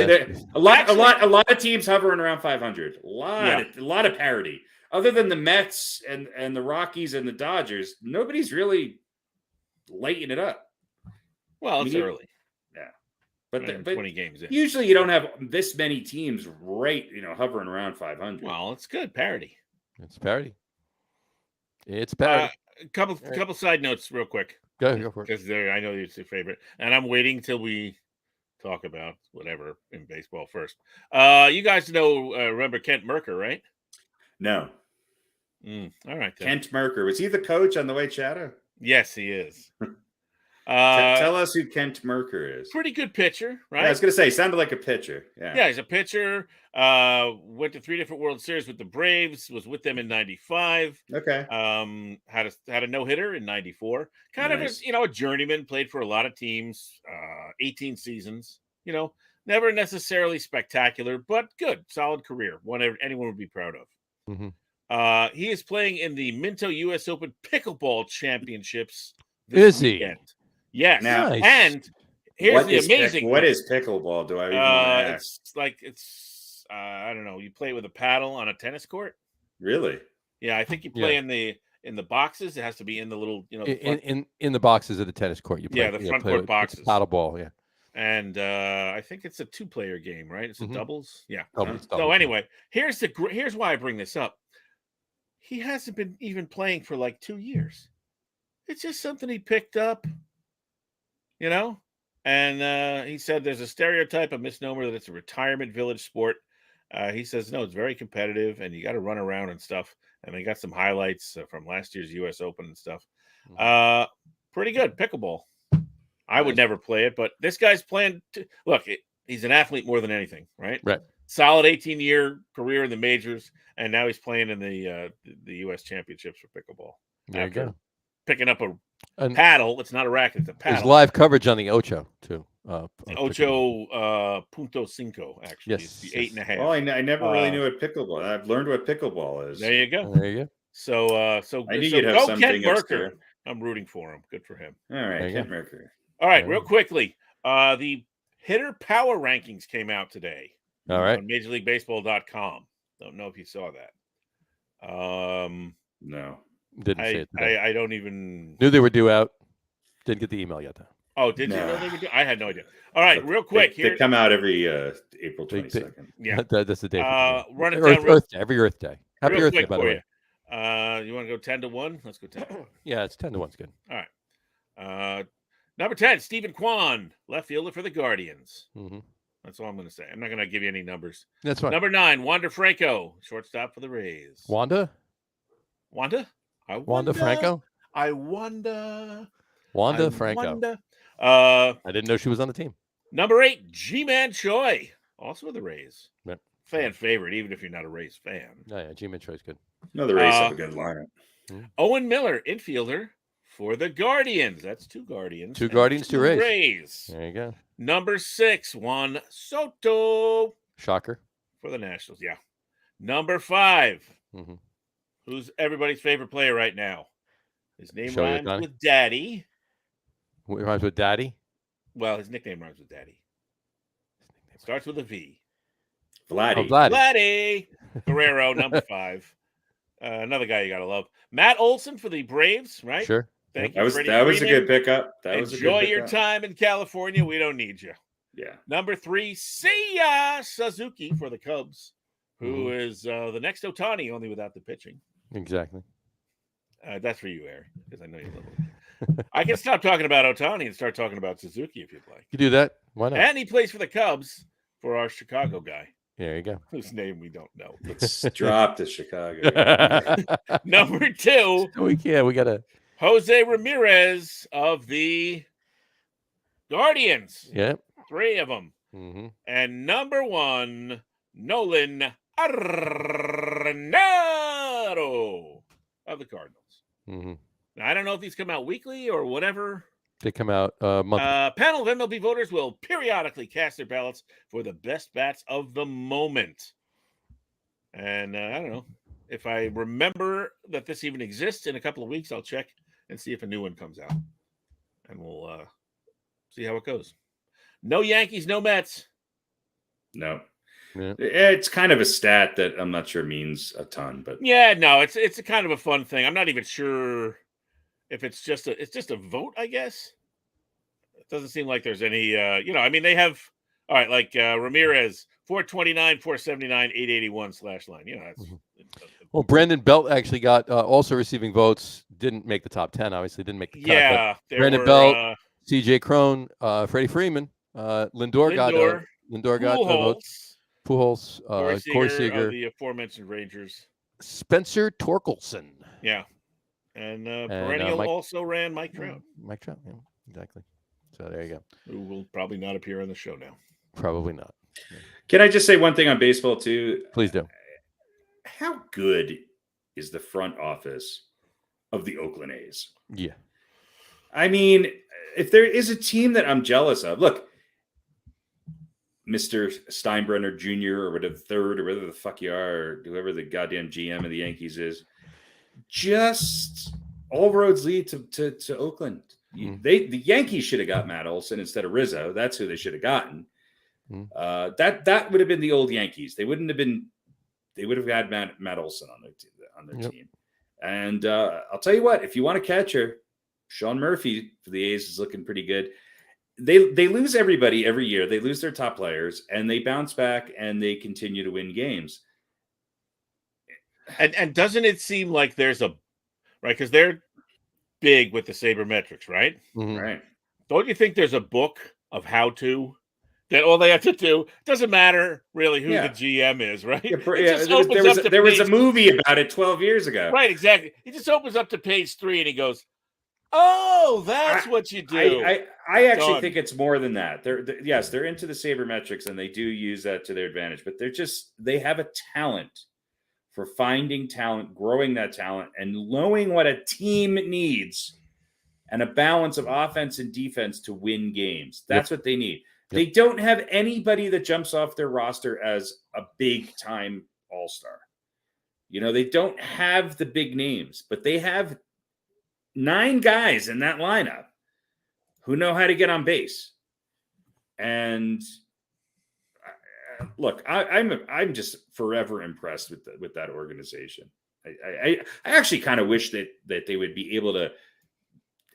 a lot of teams hovering around 500. A lot of parity. Other than the Mets and the Rockies and the Dodgers, nobody's really lighting it up. Well, it's early. Yeah, but 20 games in. Usually, you don't have this many teams hovering around 500. Well, it's good parity. It's parity. It's parity. Couple side notes, real quick. Go for it. Because I know it's your favorite, and I'm waiting till we talk about whatever in baseball first. You guys remember Kent Merker, right? No. All right. Then. Kent Merker. Was he the coach on the White Shadow? Yes, he is. Tell us who Kent Merker is. Pretty good pitcher, right? Yeah, I was going to say, sounded like a pitcher. Yeah, he's a pitcher. Went to 3 different World Series with the Braves. Was with them in '95. Okay. Had a no-hitter in '94. Kind of a journeyman. Played for a lot of teams. 18 seasons. Never necessarily spectacular, but good, solid career. One anyone would be proud of. Mm-hmm. He is playing in the Minto U.S. Open Pickleball Championships. Is weekend. He? Yes. Nice. And here's the amazing. What is pickleball? Do I even ask? It's I don't know. You play with a paddle on a tennis court. Really? Yeah, I think you play in the boxes. It has to be in the little in the boxes of the tennis court. You play, the front court boxes. Paddle ball. Yeah. And I think it's a 2-player game, right? It's a doubles. Yeah. Doubles. So anyway, here's why I bring this up. He hasn't been even playing for like 2 years. It's just something he picked up, and he said there's a stereotype, a misnomer that it's a retirement village sport. He says, no, it's very competitive and you got to run around and stuff. And they got some highlights from last year's U.S. Open and stuff. Pretty good pickleball. I would never play it, but this guy's playing. Look, he's an athlete more than anything, right? Right. Solid 18-year career in the majors, and now he's playing in the U.S. championships for pickleball. There you go. Picking up a paddle. It's not a racket. It's a paddle. There's live coverage on the Ocho too. Ocho Punto Cinco, actually. Yes. It's the 8.5. Oh, I never really knew what pickleball. I've learned what pickleball is. There you go. There you go. So I knew you'd have something Kent Merker. obscure. I'm rooting for him. Good for him. All right, Kent Merker. All right, real quickly. The hitter power rankings came out today. All right. On MajorLeagueBaseball.com. Don't know if you saw that. No. Didn't see it today. I don't even knew they were due out. Didn't get the email yet though. Oh, did you know they were due? I had no idea. All right, real quick. They come out every April 22nd. Yeah. That's the day. Run it down Earth Day, every Earth Day. Happy Earth Day, by the way. You want to go 10-1? Let's go 10. Yeah, it's 10-1's good. All right. Number 10, Stephen Kwan, left fielder for the Guardians. Mm-hmm. That's all I'm going to say. I'm not going to give you any numbers. That's fine. Number 9, Wander Franco, shortstop for the Rays. Wanda? Wanda Franco? I wonder. Wanda Franco. Wonder. I didn't know she was on the team. Number 8, G-Man Choi, also with the Rays. Yep. Fan favorite, even if you're not a Rays fan. Oh, yeah, G-Man Choi's good. No, the Rays have a good lineup. Owen Miller, infielder for the Guardians. That's 2 Guardians. 2 Guardians, 2 Rays. Rays. There you go. Number 6, Juan Soto. Shocker. For the Nationals, yeah. Number 5. Mm-hmm. Who's everybody's favorite player right now? His name Shohei rhymes Ohtani? with Daddy. What rhymes with Daddy? Well, his nickname rhymes with Daddy. It starts with a V. Vladdy. Vladdy. Guerrero, number 5. Another guy you got to love. Matt Olson for the Braves, right? Sure. Thank you. That was a good pickup. Enjoy your time in California. We don't need you. Yeah. Number 3, Seiya Suzuki for the Cubs, who is the next Ohtani, only without the pitching. Exactly. That's for you, Eric, because I know you love it. I can stop talking about Ohtani and start talking about Suzuki if you'd like. You do that? Why not? And he plays for the Cubs for our Chicago guy. There you go. Whose name we don't know. Let's drop to Chicago. Number 2. We got to. Jose Ramirez of the Guardians. Yeah. 3 of them. Mm-hmm. And number 1, Nolan Arenado of the Cardinals. Mm-hmm. Now, I don't know if these come out weekly or whatever. They come out monthly. Panel of MLB voters will periodically cast their ballots for the best bats of the moment. And I don't know. If I remember that this even exists in a couple of weeks, I'll check and see if a new one comes out. And we'll see how it goes. No Yankees, no Mets. No. Yeah. It's kind of a stat that I'm not sure means a ton, but yeah, no, it's a kind of a fun thing. I'm not even sure if it's just a vote, I guess. It doesn't seem like there's any they have all right, like Ramirez, 429, 479, 881 /line. That's well, Brandon Belt actually got also receiving votes, didn't make the top 10, obviously didn't make the cut. Yeah, Brandon Belt, CJ Crone, Freddie Freeman, Lindor got the vote. Pujols, Corey Seager, of the aforementioned Rangers, Spencer Torkelson. Yeah, and perennial also ran Mike Trout. Mike Trout, yeah, exactly. So there you go. Who will probably not appear on the show now. Probably not. Can I just say one thing on baseball too? Please do. How good is the front office of the Oakland A's? Yeah. I mean, if there is a team that I'm jealous of, look, Mr. Steinbrenner Jr. or whatever, third, or whatever the fuck you are, or whoever the goddamn GM of the Yankees is, just all roads lead to Oakland. The Yankees should have got Matt Olson instead of Rizzo. That's who they should have gotten. That would have been the old Yankees. They wouldn't have been. They would have had Matt Olson on their team. And I'll tell you what, if you want a catcher, Sean Murphy for the A's is looking pretty good. They lose everybody every year. They lose their top players, and they bounce back and they continue to win games. And doesn't it seem like there's a right because they're big with the sabermetrics, right? Right. Don't you think there's a book of how to that all they have to do doesn't matter really who the GM is, right? There was a movie about it 12 years ago. Right, exactly. He just opens up to page 3 and he goes, "Oh, that's what you do." I actually think it's more than that. They're into the sabermetrics and they do use that to their advantage, but they have a talent for finding talent, growing that talent, and knowing what a team needs and a balance of offense and defense to win games. That's what they need. They don't have anybody that jumps off their roster as a big time all-star. They don't have the big names, but they have 9 guys in that lineup who know how to get on base. And look, I'm just forever impressed with that organization. I actually kind of wish that they would be able to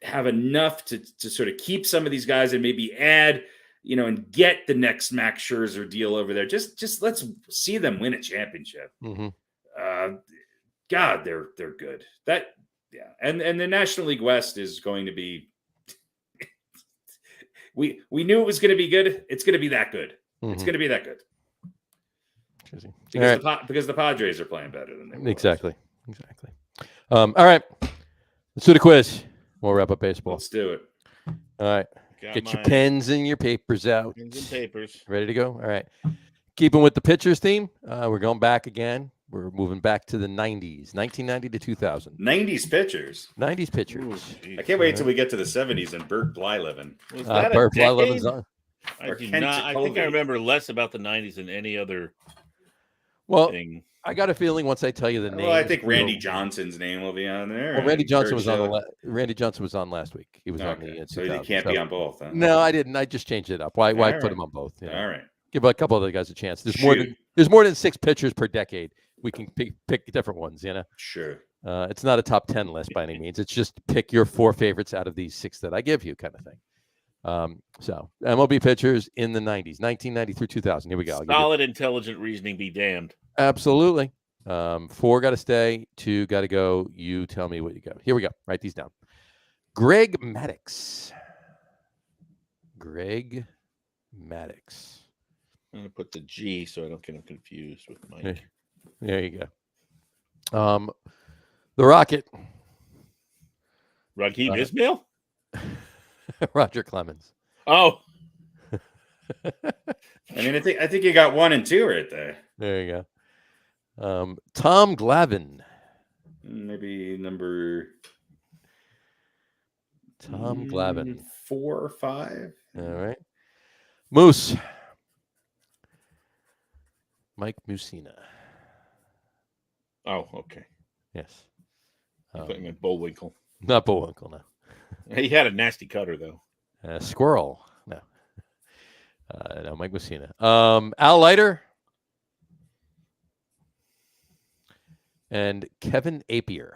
have enough to sort of keep some of these guys and maybe add, and get the next Max Scherzer deal over there. Just let's see them win a championship. God, they're good. And the National League West is going to be. We knew it was going to be good. It's going to be that good. It's going to be that good. Because the Padres are playing better than they were. Exactly. All right. Let's do the quiz. We'll wrap up baseball. Let's do it. All right. Get your pens and your papers out. Pens and papers. Ready to go? All right. Keeping with the pitchers theme, we're going back again. We're moving back to the 90s, 1990 to 2000. 90s pitchers. 90s pitchers. Ooh, I can't wait until we get to the 70s and Bert Blyleven. Was that Bert Blyleven's on? I think I remember less about the 90s than any other thing. I got a feeling once I tell you the name. Well, I think Randy Johnson's name will be on there. Well, Randy Johnson was on Randy Johnson was on last week. He was on the. So he can't be on both. Huh? No, I didn't. I just changed it up. Why put him on both? All right. Give a couple other guys a chance. There's more than 6 pitchers per decade. We can pick different ones. Sure. It's not a top 10 list by any means. It's just pick your 4 favorites out of these 6 that I give you, kind of thing. So MLB pitchers in the 90s, 1990 through 2000. Here we go. Solid, intelligent reasoning be damned. Absolutely. 4 got to stay, 2 got to go. You tell me what you got. Here we go. Write these down. Greg Maddux. I'm going to put the G so I don't get him confused with Mike. There you go. The Rocket. Raheem Ismail? Roger Clemens. Oh. I mean, I think you got 1 and 2 right there. There you go. Tom Glavine. Maybe number. Tom Glavine. 4 or 5. All right. Moose. Mike Mussina. Oh, okay. Yes. I thought you meant Bullwinkle. Not Bullwinkle, no. He had a nasty cutter, though. Squirrel. No. No, Mike Mussina. Al Leiter. And Kevin Appier.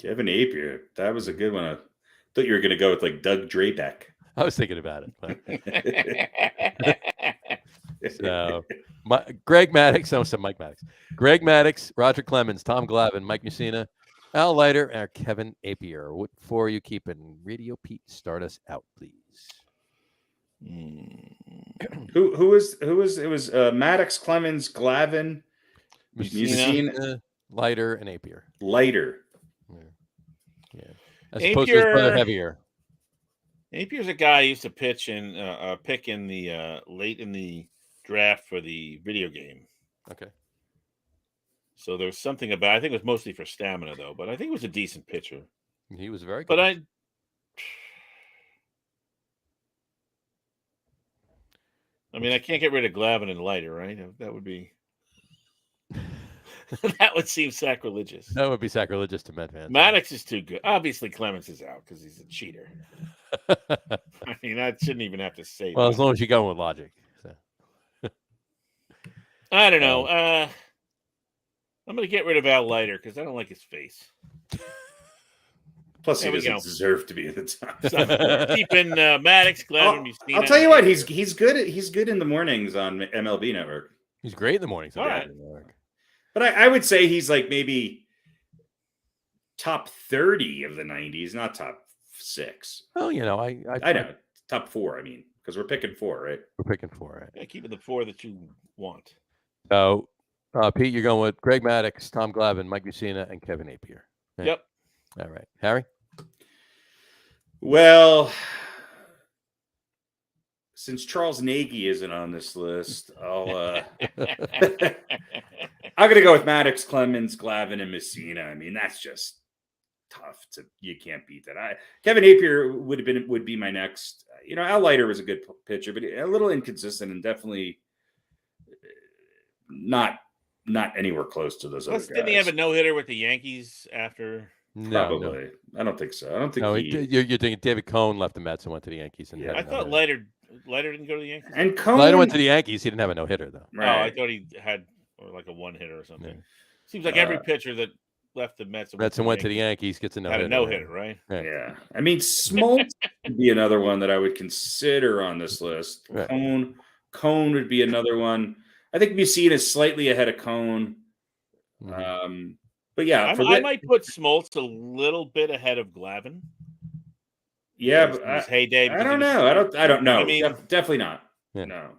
Kevin Appier. That was a good one. I thought you were going to go with like Doug Drabeck. I was thinking about it. So, Greg Maddux. I said Mike Maddux. Greg Maddux, Roger Clemens, Tom Glavine, Mike Mussina, Al Leiter, and Kevin Appier. What 4 are you keeping? Radio Pete, start us out, please. Who was it was Maddox, Clemens, Glavin, Messina, Leiter, and Apier. Leiter. Yeah. As opposed to his brother Heavier. Apier's a guy I used to pitch in pick in the late in the draft for the video game. Okay. So there's something about, I think it was mostly for stamina though, but I think it was a decent pitcher. He was very good. But I mean, I can't get rid of Glavin and Leiter, right? That would be that would seem sacrilegious. That would be sacrilegious to Met fans. Maddox is too good. Obviously, Clemens is out because he's a cheater. I mean, I shouldn't even have to say well, that. as long as you go with logic. So. I don't know. I'm going to get rid of Al Leiter because I don't like his face. Plus, he doesn't deserve to be at the top. So, keeping Maddox, Glavin, Messina. I'll tell you what, he's good. He's good in the mornings on MLB Network. He's great in the mornings. All right. But I would say he's like maybe top 30 of the 90s, not top 6. Well, you know, I know top 4. I mean, because we're picking 4, right? We're picking 4, right? Yeah, keep it the 4 that you want. So, Pete, you're going with Greg Maddox, Tom Glavin, Mike Messina, and Kevin Apier. Right? Yep. All right, Harry. Well, since Charles Nagy isn't on this list, I'm going to go with Maddox, Clemens, Glavin, and Messina. I mean, that's just tough. You can't beat that. Kevin Apier would be my next. You know, Al Leiter was a good pitcher, but a little inconsistent and definitely not anywhere close to those other guys. Didn't he have a no-hitter with the Yankees after? Probably. No. I don't think so. I don't think you're thinking David Cohn left the Mets and went to the Yankees. And I thought Leiter didn't go to the Yankees. And Cohn went to the Yankees. He didn't have a no-hitter, though. Right. Oh, I thought he had like a one-hitter or something. Yeah. Seems like every pitcher that left the Mets and went to the Yankees gets a no-hitter. Had a no-hitter, right? Yeah. I mean, Smoltz would be another one that I would consider on this list. Right. Cohn would be another one. I think Messina is slightly ahead of Cohn. Mm-hmm. But yeah, I might put Smoltz a little bit ahead of Glavin. Yeah, but his heyday. I don't know. I don't know. I mean, definitely not. Yeah. No.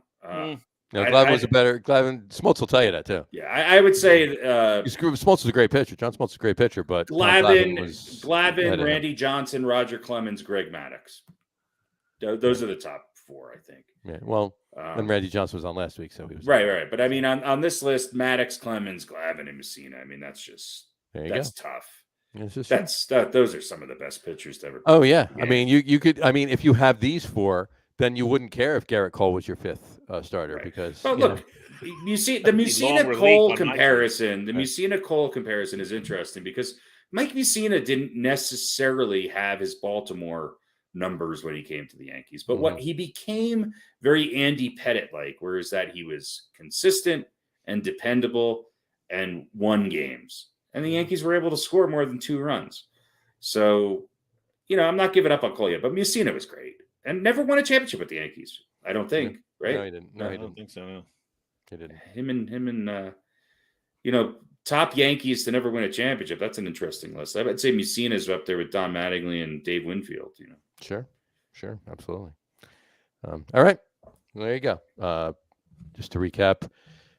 Glavin was a better. Glavin Smoltz will tell you that too. Yeah, I would say Smoltz is a great pitcher. John Smoltz is a great pitcher, but Glavin, Randy Johnson, Roger Clemens, Greg Maddox. Those are the top 4, I think. Yeah. Well, and Randy Johnson was on last week, so he was right. But I mean, on this list, Maddox, Clemens, Glavin, and Messina. I mean, that's just tough. Those are some of the best pitchers to ever. Oh yeah, I mean, you could. I mean, if you have these 4, then you wouldn't care if Garrett Cole was your 5th starter because. Well, look, you see the Messina Cole comparison. The Messina Cole comparison is interesting because Mike Messina didn't necessarily have his Baltimore numbers when he came to the Yankees, but what he became very Andy Pettitte like, whereas that he was consistent and dependable and won games, and the Yankees were able to score more than 2 runs. So, you know, I'm not giving up on Cole yet, but Messina was great and never won a championship with the Yankees. I don't think, right? No, he didn't. No, I don't think so. No, he didn't. Him and you know, top Yankees to never win a championship. That's an interesting list. I would say Messina's up there with Don Mattingly and Dave Winfield. You know. Sure, absolutely. All right, there you go. Just to recap,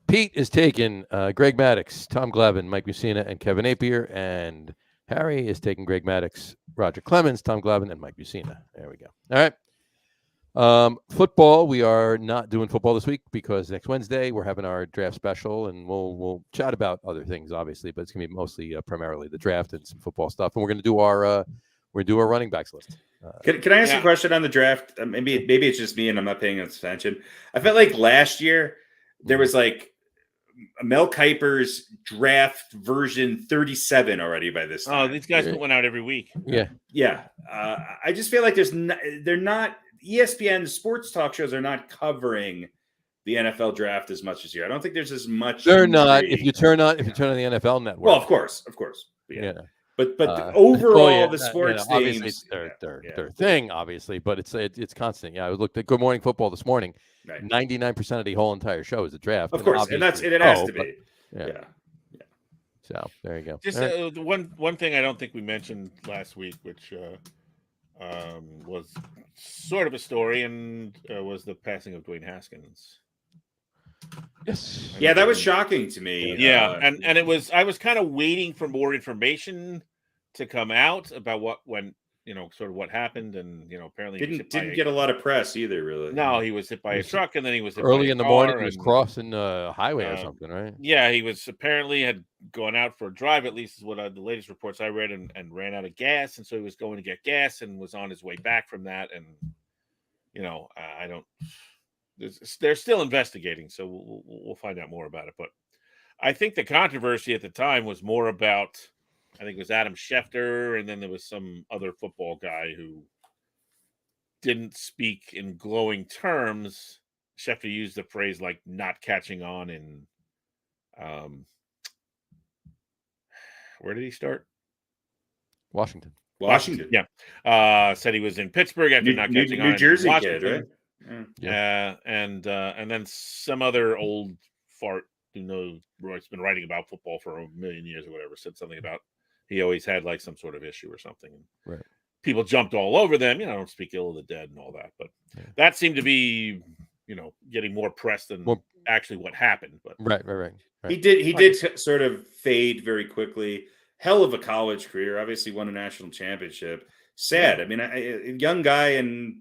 Pete is taking Greg Maddox, Tom Glavin, Mike Messina, and Kevin Apier, and Harry is taking Greg Maddox, Roger Clemens, Tom Glavin, and Mike Messina. There we go. All right. Football. We are not doing football this week because next Wednesday we're having our draft special, and we'll chat about other things, obviously, but it's gonna be mostly primarily the draft and some football stuff, and we're gonna do our running backs list. Can I ask a question on the draft? Maybe it's just me and I'm not paying attention. I felt like last year there was like Mel Kiper's draft version 37 already by this time. Oh, these guys put one out every week. Yeah. I just feel like they're not ESPN sports talk shows are not covering the NFL draft as much as you. I don't think there's as much. They're not. If you turn on the NFL network. Well, of course. Yeah. But overall, the sports things, obviously it's their thing, obviously, but it's constant. Yeah, I looked at Good Morning Football this morning. 99% of the whole entire show is the draft, of course, and it has to be. Yeah. So there you go. Just the one thing I don't think we mentioned last week, which was sort of a story, and was the passing of Dwayne Haskins. Yes. Yeah, that was shocking to me. Yeah, and it was. I was kind of waiting for more information to come out about what sort of what happened, and apparently he was didn't get a lot of press either, really. No, he was hit by a truck, and then he was hit early by a in the morning. car, He was and, crossing a highway or something, right? Yeah, he was apparently had gone out for a drive. At least is what the latest reports I read, and ran out of gas, and so he was going to get gas, and was on his way back from that, and I don't. They're still investigating, so we'll find out more about it. But I think the controversy at the time was more about, I think it was Adam Schefter, and then there was some other football guy who didn't speak in glowing terms. Schefter used the phrase like not catching on in, where did he start? Washington. Yeah. Said he was in Pittsburgh after not catching on. New Jersey in kid, right? Yeah. And then some other old fart who knows Roy's been writing about football for a million years or whatever said something about he always had like some sort of issue or something. Right. People jumped all over them, don't speak ill of the dead and all that. But that seemed to be, getting more press than actually what happened. But right. He did sort of fade very quickly. Hell of a college career. Obviously won a national championship. Sad. I mean, a young guy and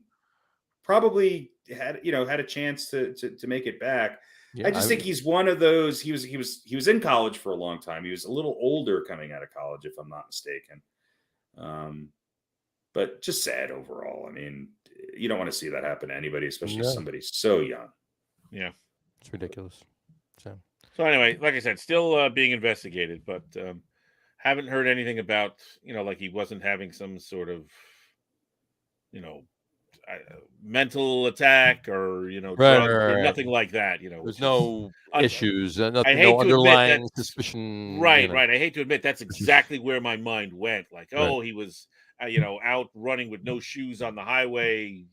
probably had a chance to make it back. Yeah, I think he's one of those. He was in college for a long time. He was a little older coming out of college, if I'm not mistaken. But just sad overall. I mean, you don't want to see that happen to anybody, especially somebody so young. Yeah, it's ridiculous. So anyway, like I said, still being investigated, but haven't heard anything about like he wasn't having some sort of mental attack or drugs, or nothing like that. There's no issues, nothing, I hate no to underlying suspicion. Right. I hate to admit that's exactly where my mind went. Like, he was out running with no shoes on the highway,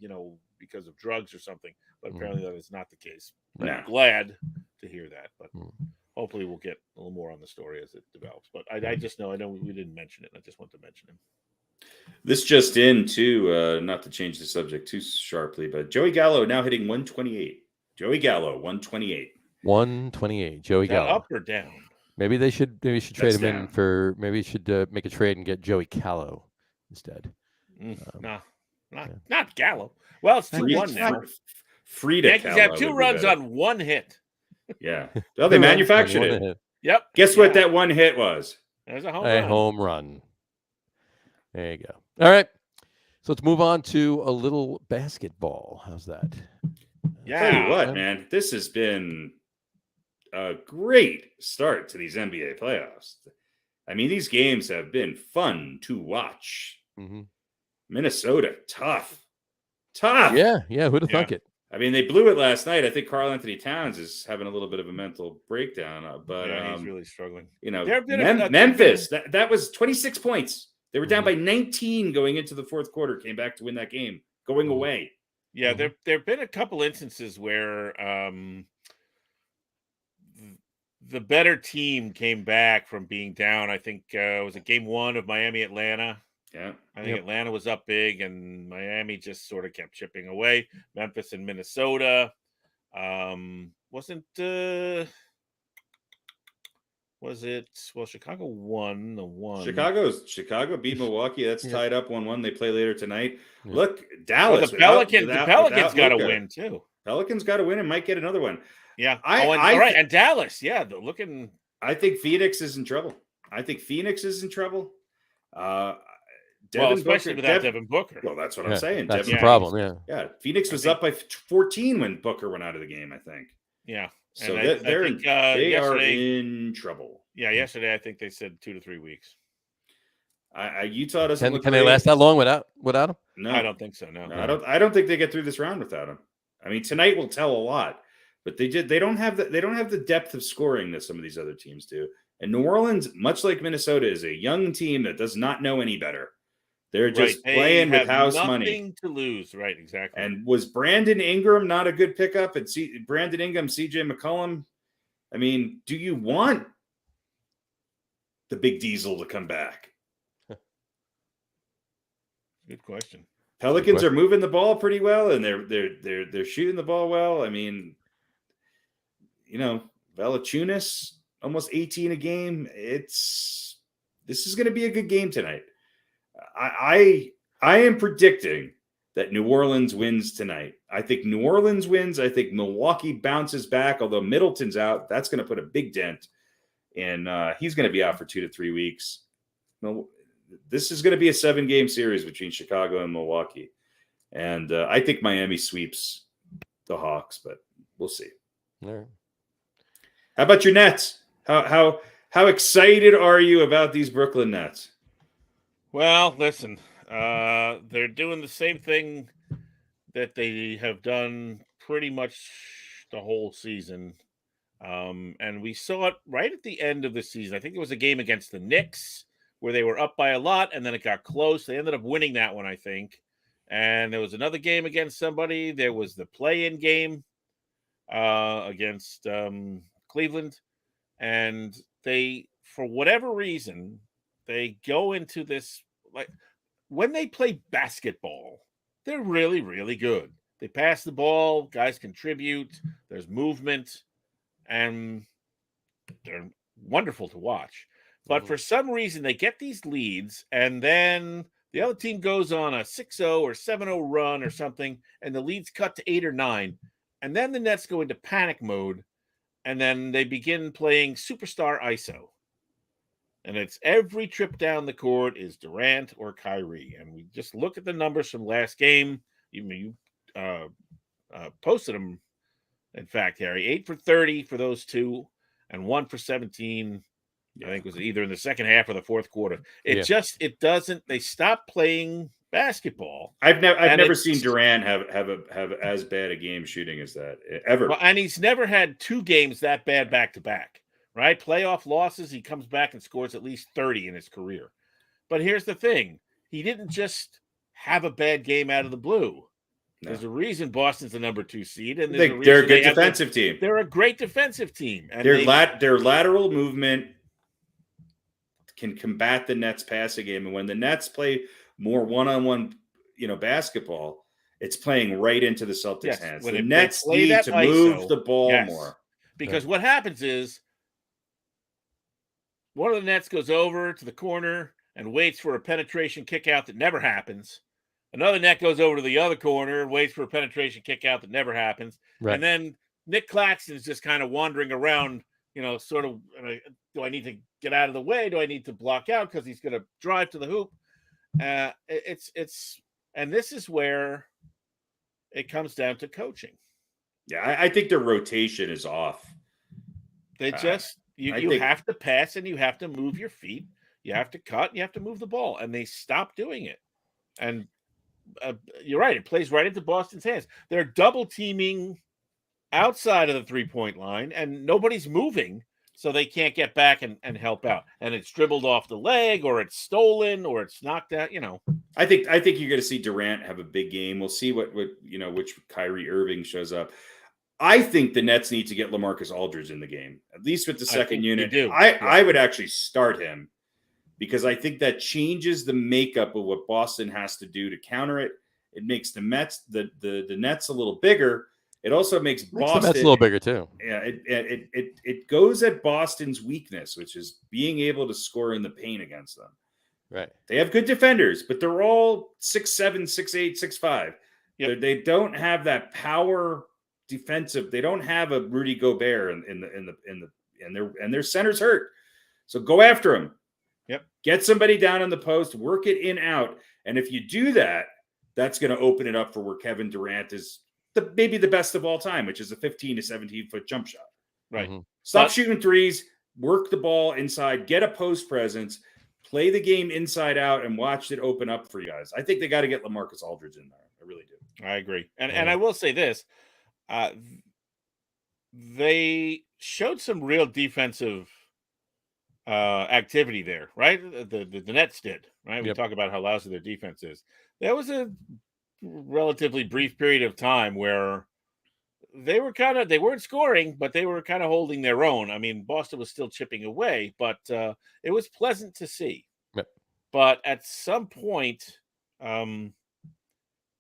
because of drugs or something. But apparently that is not the case. I'm glad to hear that, but hopefully we'll get a little more on the story as it develops. But I just know we didn't mention it. I just want to mention him. This just in too, not to change the subject too sharply, but Joey Gallo now hitting 128. Joey Gallo, 128. 128. Joey Gallo. Up or down? Maybe they should trade him down. in for. Maybe you should make a trade and get Joey Callow instead. Not Gallo. Well, it's 2-1 now. Frida Yankees have 2 runs on 1 hit. Yeah. Well, they manufactured it. Yep. Guess what that 1 hit was? There's a home run. There you go. All right. So let's move on to a little basketball. How's that? Yeah. Tell you what, man, this has been a great start to these NBA playoffs. I mean, these games have been fun to watch. Mm-hmm. Minnesota, tough. Yeah. Who'd have thunk it? I mean, they blew it last night. I think Karl Anthony Towns is having a little bit of a mental breakdown, but he's really struggling. Memphis, that was 26 points. They were down by 19 going into the fourth quarter, came back to win that game, going away. Yeah, there have been a couple instances where the better team came back from being down. I think it was game 1 of Miami-Atlanta. Yeah. I think Atlanta was up big, and Miami just sort of kept chipping away. Memphis and Minnesota. Chicago won the one. Chicago beat Milwaukee. That's tied up 1-1. They play later tonight. Yeah. Look, Dallas. The Pelicans got to win too. Pelicans got to win and might get another one. Yeah. And Dallas. Yeah, they're looking. I think Phoenix is in trouble. Especially without Devin Booker. Well, that's what I'm saying. That's the problem. Yeah. Phoenix was up by 14 when Booker went out of the game, I think. Yeah. So they are in trouble. Yeah, yesterday I think they said 2 to 3 weeks. Utah doesn't look. Can they last that long without him? No, I don't think so. No, I don't think they get through this round without him. I mean, tonight will tell a lot, but they don't have the depth of scoring that some of these other teams do. And New Orleans, much like Minnesota, is a young team that does not know any better. They're just playing with house money. Nothing to lose, right? Exactly. And was Brandon Ingram not a good pickup? And Brandon Ingram, CJ McCollum. I mean, do you want the Big Diesel to come back? Good question. Pelicans are moving the ball pretty well, and they're shooting the ball well. I mean, Valanciunas almost 18 a game. This is going to be a good game tonight. I am predicting that New Orleans wins tonight. I think New Orleans wins. I think Milwaukee bounces back, although Middleton's out. That's going to put a big dent, and he's going to be out for 2 to 3 weeks. This is going to be a 7-game series between Chicago and Milwaukee. And I think Miami sweeps the Hawks, but we'll see. All right. How about your Nets? How excited are you about these Brooklyn Nets? Well, listen, they're doing the same thing that they have done pretty much the whole season. And we saw it right at the end of the season. I think it was a game against the Knicks where they were up by a lot, and then it got close. They ended up winning that one, I think. And there was another game against somebody. There was the play-in game against Cleveland. And they, for whatever reason, they go into this, like, when they play basketball, they're really, really good. They pass the ball, guys contribute, there's movement, and they're wonderful to watch. But for some reason, they get these leads, and then the other team goes on a 6-0 or 7-0 run or something, and the leads cut to 8 or 9. And then the Nets go into panic mode, and then they begin playing superstar ISO. And it's every trip down the court is Durant or Kyrie. And we just look at the numbers from last game. You posted them, in fact, Harry. 8 for 30 for those two, and 1 for 17. I think it was either in the second half or the fourth quarter. It doesn't. They stop playing basketball. I've never seen Durant have as bad a game shooting as that ever. Well, and he's never had 2 games that bad back to back. Right? Playoff losses, he comes back and scores at least 30 in his career. But here's the thing. He didn't just have a bad game out of the blue. No. There's a reason Boston's the number 2 seed. And they're a good defensive team. They're a great defensive team. And their lateral movement can combat the Nets passing game. And when the Nets play more one-on-one, basketball, it's playing right into the Celtics' hands. The Nets need to move the ball more. Because what happens is, one of the Nets goes over to the corner and waits for a penetration kick out that never happens. Another net goes over to the other corner and waits for a penetration kick out that never happens. Right. And then Nick Claxton is just kind of wandering around, sort of, do I need to get out of the way? Do I need to block out because he's going to drive to the hoop? And this is where it comes down to coaching. Yeah, I think their rotation is off. They just... You have to pass and you have to move your feet. You have to cut and you have to move the ball. And they stop doing it. And you're right. It plays right into Boston's hands. They're double teaming outside of the 3-point line and nobody's moving. So they can't get back and help out. And it's dribbled off the leg or it's stolen or it's knocked out, I think you're going to see Durant have a big game. We'll see which Kyrie Irving shows up. I think the Nets need to get LaMarcus Aldridge in the game, at least with the second unit. I would actually start him because I think that changes the makeup of what Boston has to do to counter it. It makes the Nets a little bigger. It also makes Boston the Nets a little bigger too. Yeah, it goes at Boston's weakness, which is being able to score in the paint against them. Right. They have good defenders, but they're all 6'7", 6'8", 6'5". Yep. They don't have that power. Defensive, they don't have a Rudy Gobert and their center's hurt. So go after him. Yep. Get somebody down on the post, work it in out. And if you do that, that's going to open it up for where Kevin Durant is maybe the best of all time, which is a 15 to 17-foot jump shot. Right. Mm-hmm. Stop shooting threes, work the ball inside, get a post presence, play the game inside out, and watch it open up for you guys. I think they got to get LaMarcus Aldridge in there. I really do. I agree. And I will say this. They showed some real defensive activity there, right? The Nets did, right? We talk about how lousy their defense is. There was a relatively brief period of time where they weren't scoring, but they were kind of holding their own. I mean, Boston was still chipping away, but it was pleasant to see. Yep. But at some point,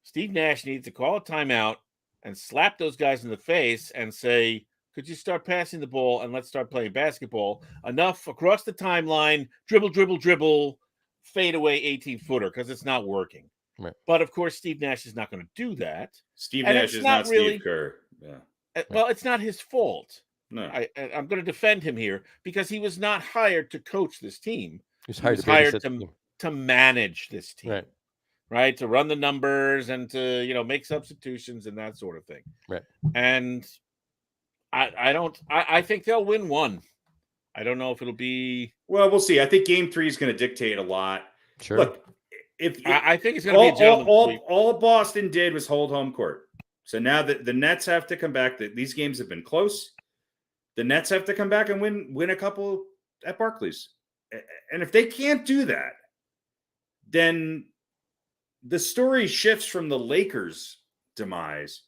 Steve Nash needs to call a timeout and slap those guys in the face and say, could you start passing the ball and let's start playing basketball? Enough across the timeline, dribble, fade away 18-footer because it's not working. Right. But, of course, Steve Nash is not going to do that. Steve And Nash it's is not not really- Steve Kerr. Yeah. Well, it's not his fault. No. I'm going to defend him here because he was not hired to coach this team. He's He hired was to hired babysit the team. to manage this team. Right. Right, to run the numbers and to make substitutions and that sort of thing. Right. And I think they'll win one. I don't know if it'll be. Well, we'll see. I think Game 3 is going to dictate a lot. Sure. Look, if I think it's going to be a gentleman's sweep. all Boston did was hold home court. So now that the Nets have to come back, these games have been close. The Nets have to come back and win a couple at Barclays. And if they can't do that, then the story shifts from the Lakers' demise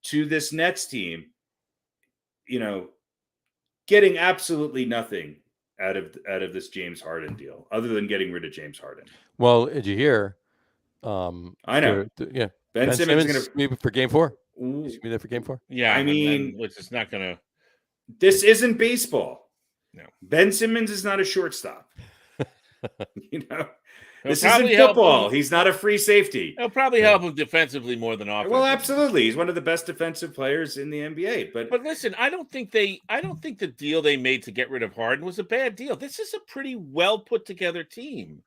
to this Nets team, getting absolutely nothing out of this James Harden deal, other than getting rid of James Harden. Well, did you hear? I know. Yeah. Ben Simmons is going to maybe for Game 4. He's gonna be there for Game 4. Yeah, I mean, which is not going to. This isn't baseball. No. Ben Simmons is not a shortstop. This isn't probably help football. him. He's not a free safety. It'll probably help him defensively more than offensively. Well, absolutely. He's one of the best defensive players in the NBA. But listen, I don't think the deal they made to get rid of Harden was a bad deal. This is a pretty well put together team.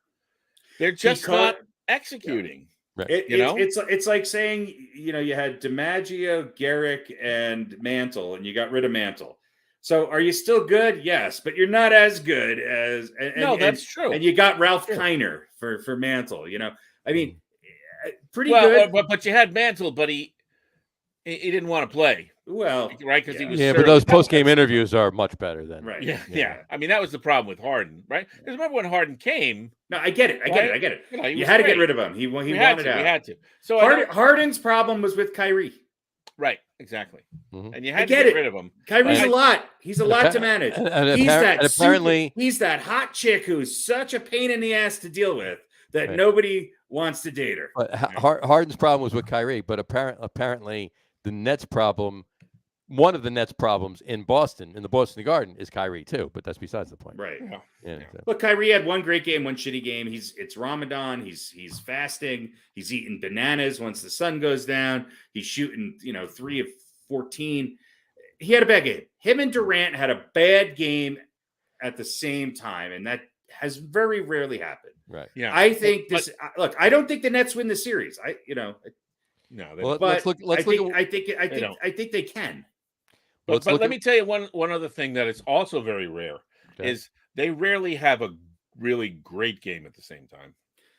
They're just not executing. Right. It's like saying, you had DiMaggio, Garrick, and Mantle, and you got rid of Mantle. So are you still good? Yes, but you're not as good as. That's true. And you got Ralph Kiner for Mantle. I mean, pretty good. But you had Mantle, but he didn't want to play. Well, right, because he was. Yeah, but those post-game interviews are much better than. Right. Yeah. I mean, that was the problem with Harden, right? Because remember when Harden came. No, I get it. You had to get rid of him. He wanted out. We had to. So Harden's problem was with Kyrie. Right, exactly. Mm-hmm. And you had to get rid of him. Kyrie's a lot. He's a lot to manage. He's that hot chick who's such a pain in the ass to deal with that nobody wants to date her. But Harden's problem was with Kyrie, but apparently the Nets problem, one of the Nets problems in Boston, in the Boston Garden, is Kyrie too. But that's besides the point. Right. Yeah. Look, Kyrie had one great game, one shitty game. It's Ramadan. He's fasting. He's eating bananas once the sun goes down. He's shooting, 3 of 14. He had a bad game. Him and Durant had a bad game at the same time, and that has very rarely happened. Right. Yeah. I think look, I don't think the Nets win the series. No. Well, but I think they can. But let me tell you one other thing that is also very rare is they rarely have a really great game at the same time.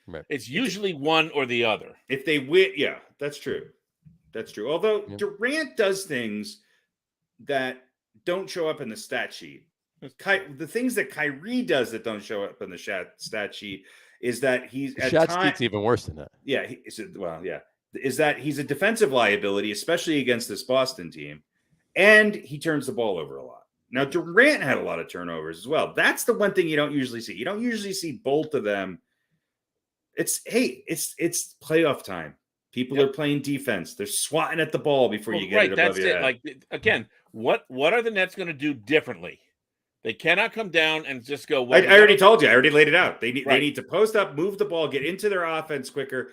Right. It's usually one or the other. If they win, yeah, that's true. That's true. Although Durant does things that don't show up in the stat sheet. The things that Kyrie does that don't show up in the stat sheet is that he's the stat sheet's even worse than that. Yeah, is that he's a defensive liability, especially against this Boston team, and he turns the ball over a lot. Now Durant had a lot of turnovers as well. That's the one thing you don't usually see. You don't usually see both of them. It's playoff time. People are playing defense. They're swatting at the ball before you get it above your head. Like again, what are the Nets going to do differently? They cannot come down and just go. I already told you. I already laid it out. They need to post up, move the ball, get into their offense quicker,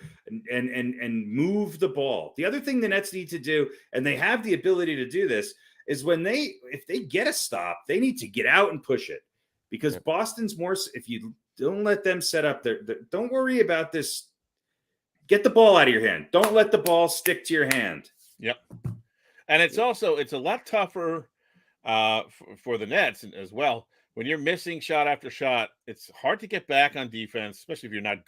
and move the ball. The other thing the Nets need to do, and they have the ability to do this, is if they get a stop, they need to get out and push it, because Boston's more. If you don't let them set up don't worry about this. Get the ball out of your hand. Don't let the ball stick to your hand. Yep. And it's a lot tougher for the Nets as well. When you're missing shot after shot, it's hard to get back on defense, especially if you're not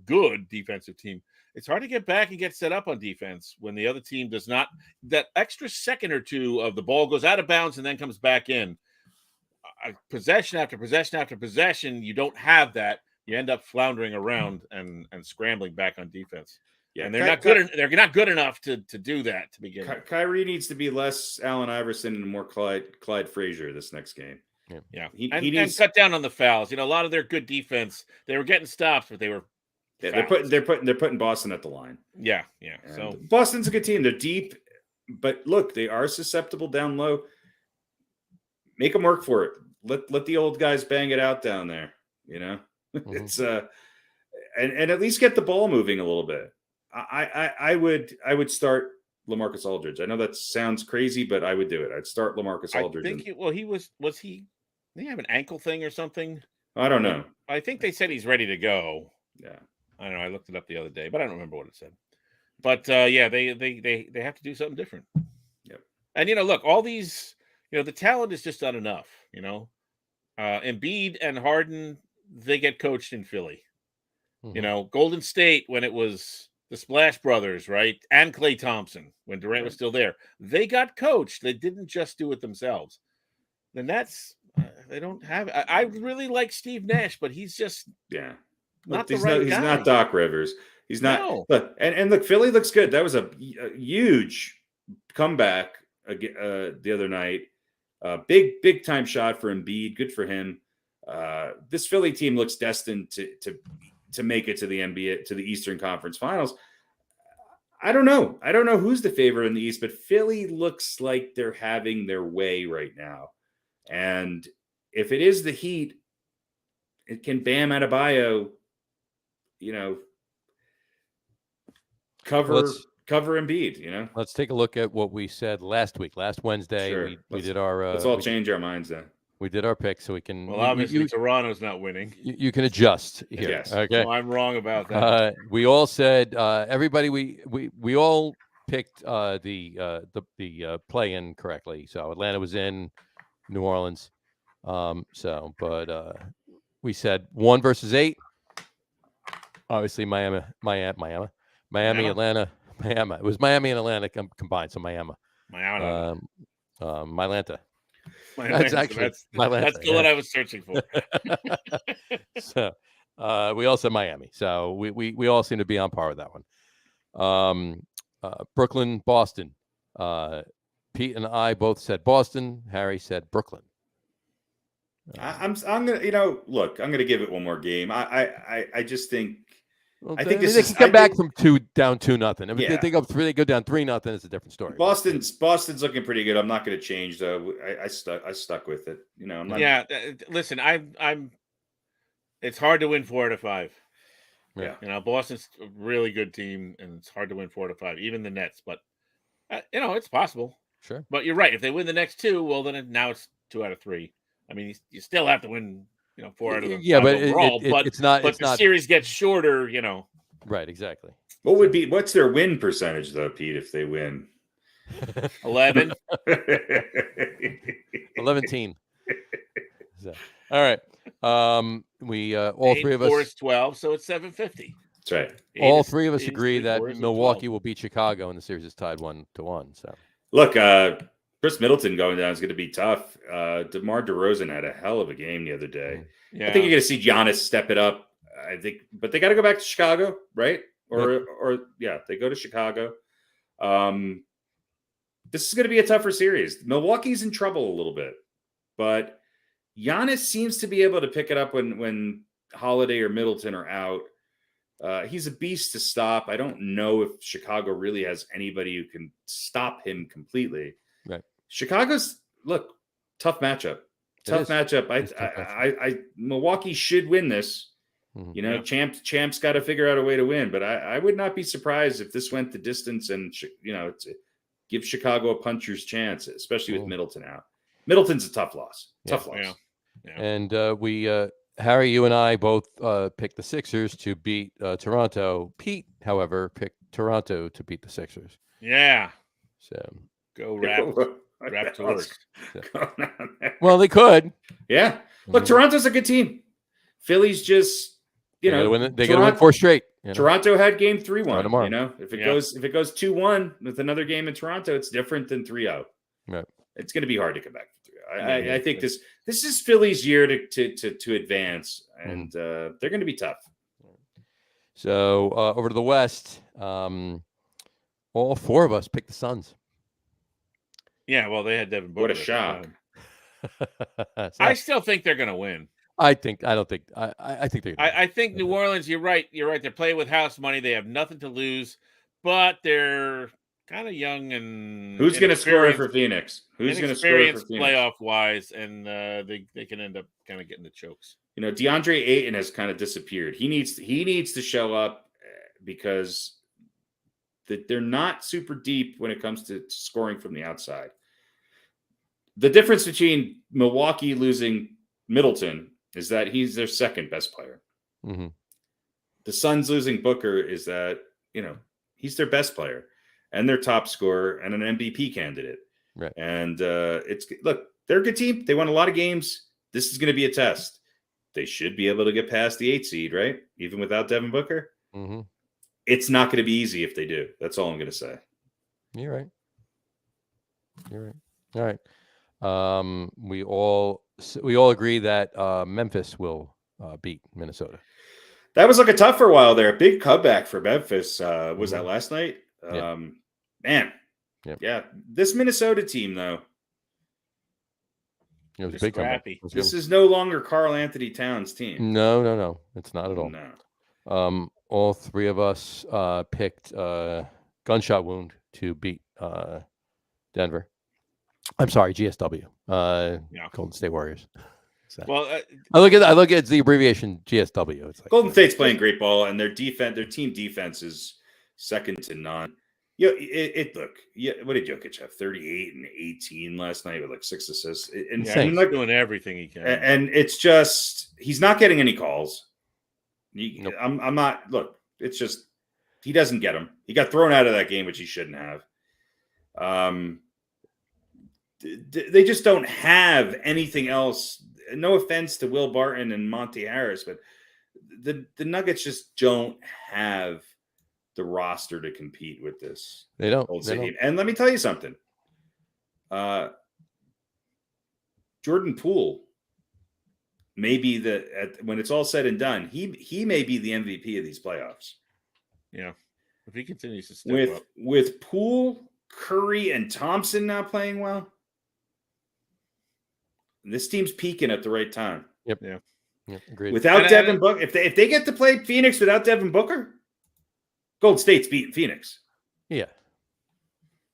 good defensive team. It's hard to get back and get set up on defense when the other team does not. That extra second or two of the ball goes out of bounds and then comes back in. Possession after possession after possession, you don't have that. You end up floundering around and scrambling back on defense. Yeah, and they're not good enough to do that to begin with. Kyrie needs to be less Allen Iverson and more Clyde Frazier this next game. Yeah. He needs to cut down on the fouls. A lot of their good defense, they were getting stops, but they were Yeah, fouls. they're putting Boston at the line. Yeah. And So Boston's a good team. They're deep, but look, they are susceptible down low. Make them work for it. Let the old guys bang it out down there. You know, it's and at least get the ball moving a little bit. I would start LaMarcus Aldridge. I know that sounds crazy, but I would do it. I'd start LaMarcus Aldridge. I think did he have an ankle thing or something? I don't know. I think they said he's ready to go. Yeah. I don't know. I looked it up the other day, but I don't remember what it said. But yeah, they have to do something different. Yep. And look, all these, the talent is just not enough. Embiid and Harden, they get coached in Philly. Golden State, when it was the Splash Brothers, right, and Klay Thompson, when Durant was still there, they got coached. They didn't just do it themselves. The Nets, they don't have. I really like Steve Nash, but he's just not the right guy. He's not Doc Rivers. He's not. No. Look, and look, Philly looks good. That was a huge comeback the other night. Big time shot for Embiid. Good for him. This Philly team looks destined to make it to the NBA, to the Eastern Conference Finals. I don't know. I don't know who's the favorite in the East, but Philly looks like they're having their way right now. And if it is the Heat, it can Bam Adebayo, cover Embiid. Let's take a look at what we said last week. Last Wednesday, Sure. we did our. Let's all change our minds then. We did our pick, so we can. Well, obviously, Toronto's not winning. You can adjust here. Yes. Okay. So I'm wrong about that. We all said everybody. We all picked the play-in correctly. So Atlanta was in, New Orleans. But we said 1 versus 8. Obviously, Miami, Atlanta, Miami. It was Miami and Atlanta combined, so Miami. Mylanta. That's actually Mylanta. That's the one I was searching for. So we all said Miami. So we all seem to be on par with that one. Brooklyn, Boston. Pete and I both said Boston. Harry said Brooklyn. I'm gonna look. I'm gonna give it one more game. I just think. Well, I think they can come back from 2-0. I mean, they go down 3-0. It's a different story. Boston's looking pretty good. I'm not going to change though. I stuck with it. I'm not, listen, I'm. It's hard to win 4 out of 5. Yeah. Boston's a really good team, and it's hard to win 4 out of 5. Even the Nets, but it's possible. Sure. But you're right. If they win the next 2, well, then now it's 2 out of 3. I mean, you still have to win. 4 out of 5 but overall, it's not. But the series gets shorter. Right. Exactly. What's their win percentage though, Pete? If they win, 11. 11. So, all right. We all 8, three of 4 us. is 12, so it's 750. That's right. All three of us agree that Milwaukee will beat Chicago, and the series is tied 1-1. So look, Chris Middleton going down is going to be tough. DeMar DeRozan had a hell of a game the other day. Yeah. I think you're going to see Giannis step it up. I think, but they got to go back to Chicago, right? Or they go to Chicago. This is going to be a tougher series. Milwaukee's in trouble a little bit, but Giannis seems to be able to pick it up when Holiday or Middleton are out. He's a beast to stop. I don't know if Chicago really has anybody who can stop him completely. Right. Chicago's tough matchup. Milwaukee should win this. Mm-hmm. Champs got to figure out a way to win, but I would not be surprised if this went the distance and to give Chicago a puncher's chance, especially with Middleton out. Middleton's a tough loss. Tough loss. Yeah. And Harry, you and I both picked the Sixers to beat Toronto. Pete, however, picked Toronto to beat the Sixers. Yeah. So go Raptors. Well, they could. Yeah. Look, Toronto's a good team. Philly's just, they got to win 4 straight. Toronto had game 3-1. Tomorrow. If it goes 2-1 with another game in Toronto, it's different than 3-0. Right. It's going to be hard to come back from 3-0. I think this is Philly's year to advance, and they're going to be tough. So over to the West, all 4 of us picked the Suns. Yeah, well, they had Devin Booker. What a shock! I still think they're going to win. I don't think. I think they're. I think New Orleans. You're right. They're playing with house money. They have nothing to lose, but they're kind of young and Who's going to score inexperienced- for Phoenix? Who's going to score inexperienced for Phoenix? playoff wise, and they can end up kind of getting the chokes. You know, DeAndre Ayton has kind of disappeared. He needs to show up because they're not super deep when it comes to scoring from the outside. The difference between Milwaukee losing Middleton is that he's their second best player. Mm-hmm. The Suns losing Booker is that, you know, he's their best player and their top scorer and an MVP candidate. Right. And look, they're a good team. They won a lot of games. This is going to be a test. They should be able to get past the 8 seed, right? Even without Devin Booker. Mm-hmm. It's not going to be easy if they do. That's all I'm going to say. You're right. All right. We all agree that Memphis will beat Minnesota. That was like a tough for a while there. A big comeback for Memphis. Was that last night? Yeah. Man. Yep. Yeah. This Minnesota team, though. It was a Just big comeback. scrappy. This is no longer Karl Anthony Towns' team. No. It's not at all. No. All three of us picked gunshot wound to beat Denver. I'm sorry, GSW. Golden State Warriors. So, Well, I look at the abbreviation GSW. It's like Golden State's playing great ball, and their team defense is second to none. Yeah, look. Yeah, what did Jokic have? 38 and 18 last night with like 6 assists. And he's doing everything he can. And it's just he's not getting any calls. Nope. I'm not. Look, it's just he doesn't get them. He got thrown out of that game, which he shouldn't have. They just don't have anything else. No offense to Will Barton and Monty Harris, but the Nuggets just don't have the roster to compete with this. They don't. Old City. And let me tell you something. Jordan Poole may be when it's all said and done, he may be the MVP of these playoffs. Yeah, if he continues to step up with Poole, Curry, and Thompson now playing well. This team's peaking at the right time. Yep. Agreed. Without Devin Booker, if they get to play Phoenix without Devin Booker, Golden State's beating Phoenix. Yeah.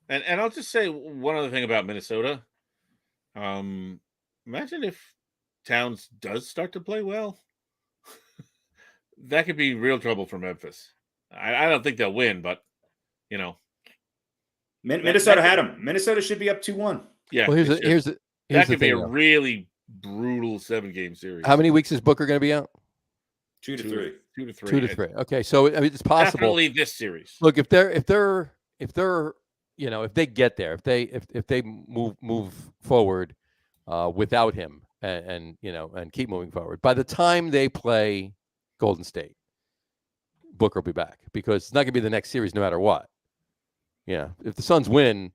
And I'll just say one other thing about Minnesota. Imagine if Towns does start to play well. That could be real trouble for Memphis. I don't think they'll win, but you know, Minnesota had them. Minnesota should be up 2-1. Yeah. Well, here's that could be a though. really brutal 7-game series. How many weeks is Booker going to be out? 2 to 3. 2 to 3. 2 to 3. Okay, so I mean, it's possible. Definitely this series. Look, if they're you know, if they get there, if they move forward without him and you know and keep moving forward, by the time they play Golden State, Booker will be back because it's not going to be the next series no matter what. Yeah, if the Suns win,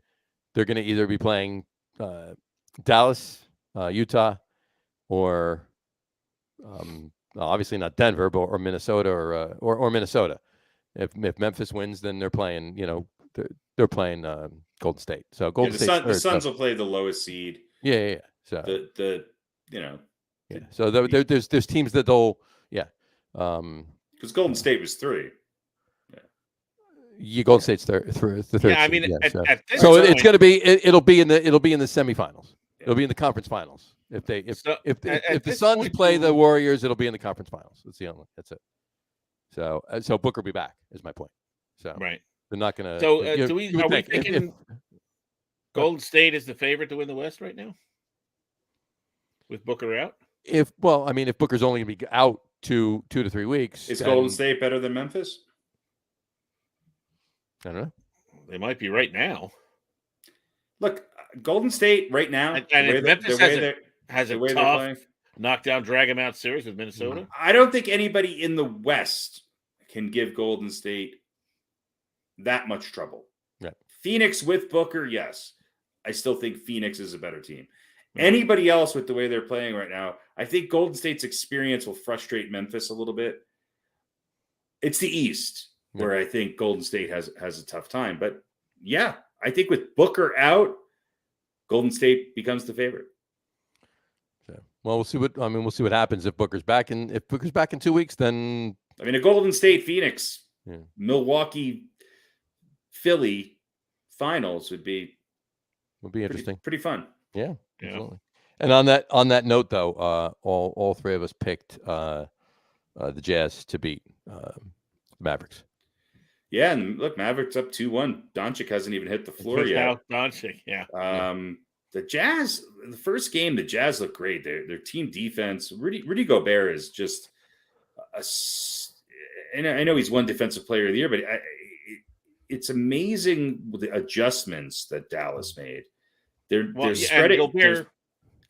they're going to either be playing Dallas, Utah, or obviously not Denver, but or Minnesota or Minnesota. If Memphis wins, then they're playing. You know, they're playing Golden State. So Golden State. The Suns will play the lowest seed. Yeah. So So there's teams that they'll because Golden State was 3. Golden State's the third. Yeah, I mean, seed, at this so point, it's going to be it'll be in the semifinals. It'll be in the conference finals. If the Suns play the Warriors, it'll be in the conference finals. That's it. So Booker will be back is my point. So right. They're not going to. So are we thinking Golden State is the favorite to win the West right now? With Booker out? If Booker's only going to be out 2 to 3 weeks, is Golden State better than Memphis? I don't know. They might be right now. Look, Golden State right now, and if Memphis has a tough knockdown, drag them out series with Minnesota. I don't think anybody in the West can give Golden State that much trouble. Yeah. Phoenix with Booker, yes. I still think Phoenix is a better team. Anybody else with the way they're playing right now, I think Golden State's experience will frustrate Memphis a little bit. It's the East where I think Golden State has a tough time. But yeah, I think with Booker out, Golden State becomes the favorite. Well, we'll see what happens if Booker's back. And if Booker's back in 2 weeks, then I mean, a Golden State, Phoenix, Yeah. Milwaukee, Philly finals would be interesting. pretty fun. Yeah, absolutely. And on that note, though, all three of us picked the Jazz to beat Mavericks. Yeah, and look, Mavericks up 2-1. Doncic hasn't even hit the floor yet. Doncic, yeah. The Jazz, the first game, the Jazz look great. Their team defense, Rudy Gobert is just and I know he's won Defensive Player of the Year, but it's amazing the adjustments that Dallas made. They're spreading. Gobert,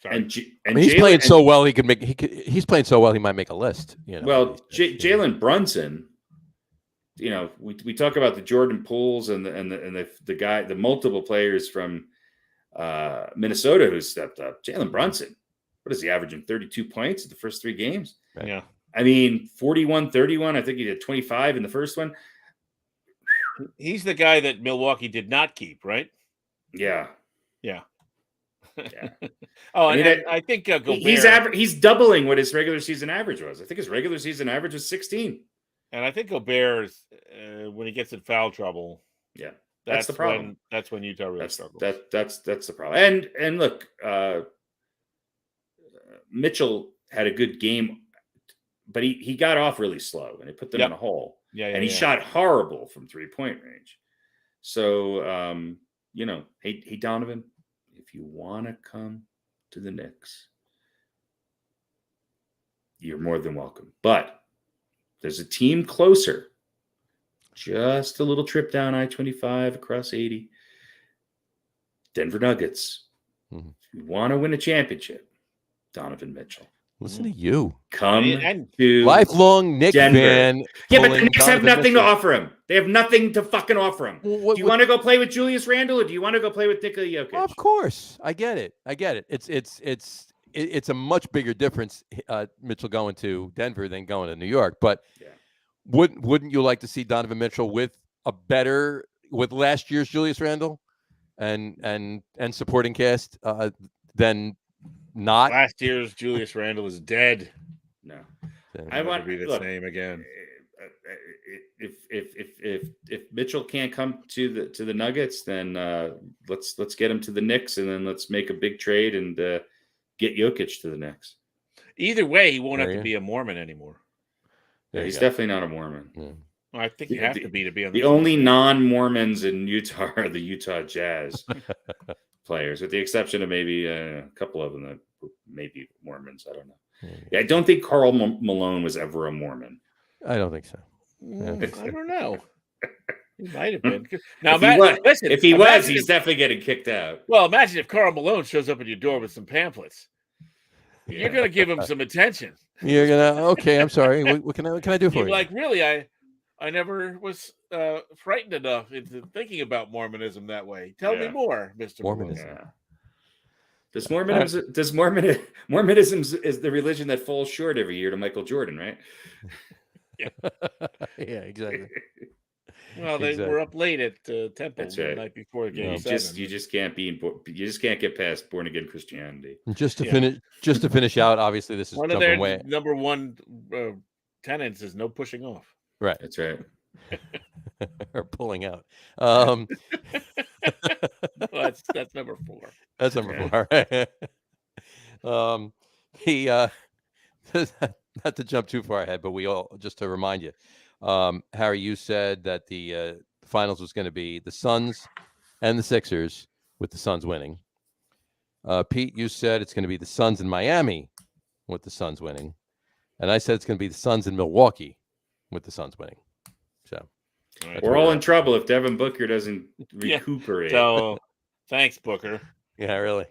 and he's playing so well he's playing so well he might make a list. Well, Jalen Brunson. We talk about the Jordan Pooles and the multiple players from Minnesota who stepped up. Jalen Brunson, what is he averaging? 32 points in the first 3 games. Right. Yeah. I mean, 41-31. I think he did 25 in the first one. He's the guy that Milwaukee did not keep, right? Yeah. I think Gobert, he's doubling what his regular season average was. I think his regular season average was 16. And I think Gobert, when he gets in foul trouble, that's the problem. That's when Utah really struggles. That's the problem. And look, Mitchell had a good game, but he got off really slow and it put them in a hole. And he shot horrible from 3-point range. So, hey Donovan, if you want to come to the Knicks, you're more than welcome. But there's a team closer. Just a little trip down I-25 across 80. Denver Nuggets. Mm-hmm. If you want to win a championship, Donovan Mitchell. Listen to you. Come to lifelong Knicks fan. Yeah, but the Knicks have nothing to offer him. They have nothing to fucking offer him. Do you want to go play with Julius Randle or do you want to go play with Nikola Jokic? Of course. I get it. It's a much bigger difference, Mitchell going to Denver than going to New York. But wouldn't you like to see Donovan Mitchell with last year's Julius Randle and supporting cast than not? Last year's Julius Randle is dead. No, I want to be the same again. If Mitchell can't come to the Nuggets, then let's get him to the Knicks, and then let's make a big trade and get Jokic to the Knicks. Either way, he won't have to be a Mormon anymore. Yeah, he's definitely not a Mormon. Yeah. Well, I think you have to be on the only non-Mormons in Utah are the Utah Jazz players, with the exception of maybe a couple of them that may be Mormons. I don't know. Yeah, I don't think Karl Malone was ever a Mormon. I don't think so. Yeah. I don't know. He might have been. Now, if he was, he's definitely getting kicked out. Well, imagine if Karl Malone shows up at your door with some pamphlets. You're going to give him some attention. You're gonna okay. I'm sorry. What can I do for you? Like, really, I never was frightened enough into thinking about Mormonism that way. Tell me more, Mr. Mormonism. Yeah. Mormonism is the religion that falls short every year to Michael Jordan, right? Yeah, exactly. Well, they were up late at Temple the night before the game. You just can't get past born again Christianity. And just to finish out, obviously this is one of their number one tenets is no pushing off. Right, that's right. Or pulling out. That's number 4. That's number 4. Right? Not to jump too far ahead, but just to remind you. Harry, you said that the finals was going to be the Suns and the Sixers, with the Suns winning. Pete, you said it's going to be the Suns in Miami with the Suns winning. And I said it's going to be the Suns in Milwaukee with the Suns winning. So we're all in trouble if Devin Booker doesn't recuperate. So thanks, Booker. Yeah, really.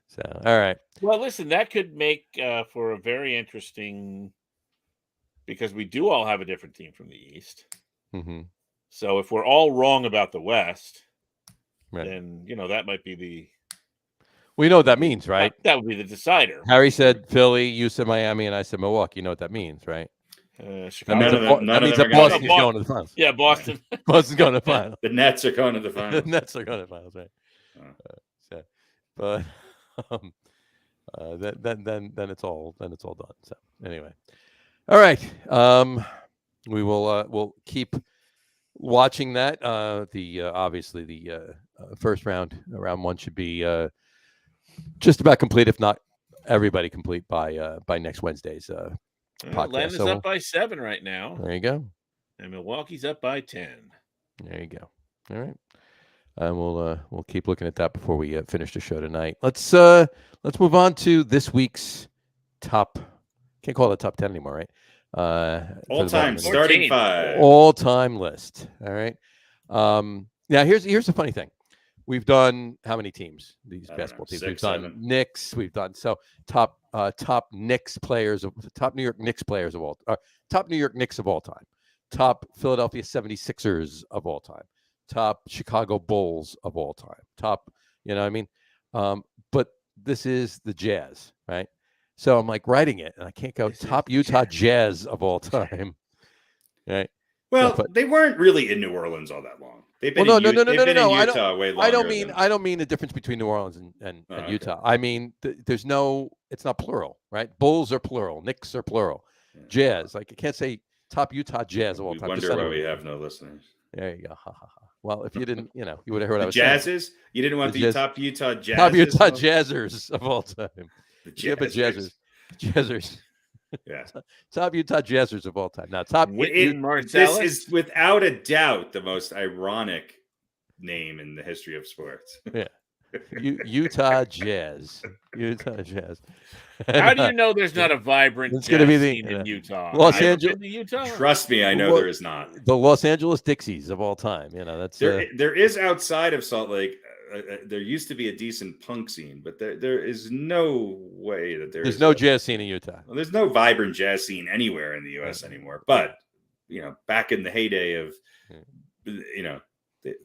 So, all right. Well, listen, that could make for a very interesting, because we do all have a different team from the East. Mm-hmm. So if we're all wrong about the West, then, that might be the... Well, you know what that means, right? That would be the decider. Harry said Philly, you said Miami, and I said Milwaukee. You know what that means, right? Chicago. That means that Boston's going to the finals. Yeah, Boston. Boston's going to the finals. The Nets are going to the finals. The Nets are going to the finals, right? Then it's all done. So anyway, all right. We'll keep watching that. Obviously the first round one should be just about complete, if not everybody complete by next Wednesday's podcast. Atlanta's up by 7 right now. There you go. And Milwaukee's up by 10. There you go. All right. And we'll keep looking at that before we finish the show tonight. Let's move on to this week's top. Can't call it top 10 anymore, right? All-time starting 5. All-time list. All right. Now here's the funny thing. We've done how many teams? These basketball teams. 6, We've done 7. Knicks. We've done top Knicks players of top New York Knicks players of all top New York Knicks of all time. Top Philadelphia 76ers of all time. Top Chicago Bulls of all time. Top, you know what I mean? But this is the Jazz, right? So I'm like writing it, and I can't go top Utah Jazz of all time, right? Well, they weren't really in New Orleans all that long. They've been in Utah way longer. I don't mean the difference between New Orleans and Utah. Okay. I mean, it's not plural, right? Bulls are plural, Knicks are plural, Jazz. Like I can't say top Utah Jazz of all time. Wonder why we have no listeners. There you go. Ha, ha, ha. Well, if you didn't, you would have heard what I was Jazzes? saying. You didn't want the top Utah Jazzes? Top Utah Jazzers of all time. The Jazzers. Yeah. Top Utah Jazzers of all time. Now, this is without a doubt the most ironic name in the history of sports. Yeah. Utah Jazz. Utah Jazz. How do you know there's not a vibrant it's going to be scene in Utah? Los Angeles. Utah? Trust me, I know there is not. The Los Angeles Dixies of all time. That's there is outside of Salt Lake. There used to be a decent punk scene, but there is no way that there's no jazz scene in Utah. Well, there's no vibrant jazz scene anywhere in the U.S. anymore. But back in the heyday of,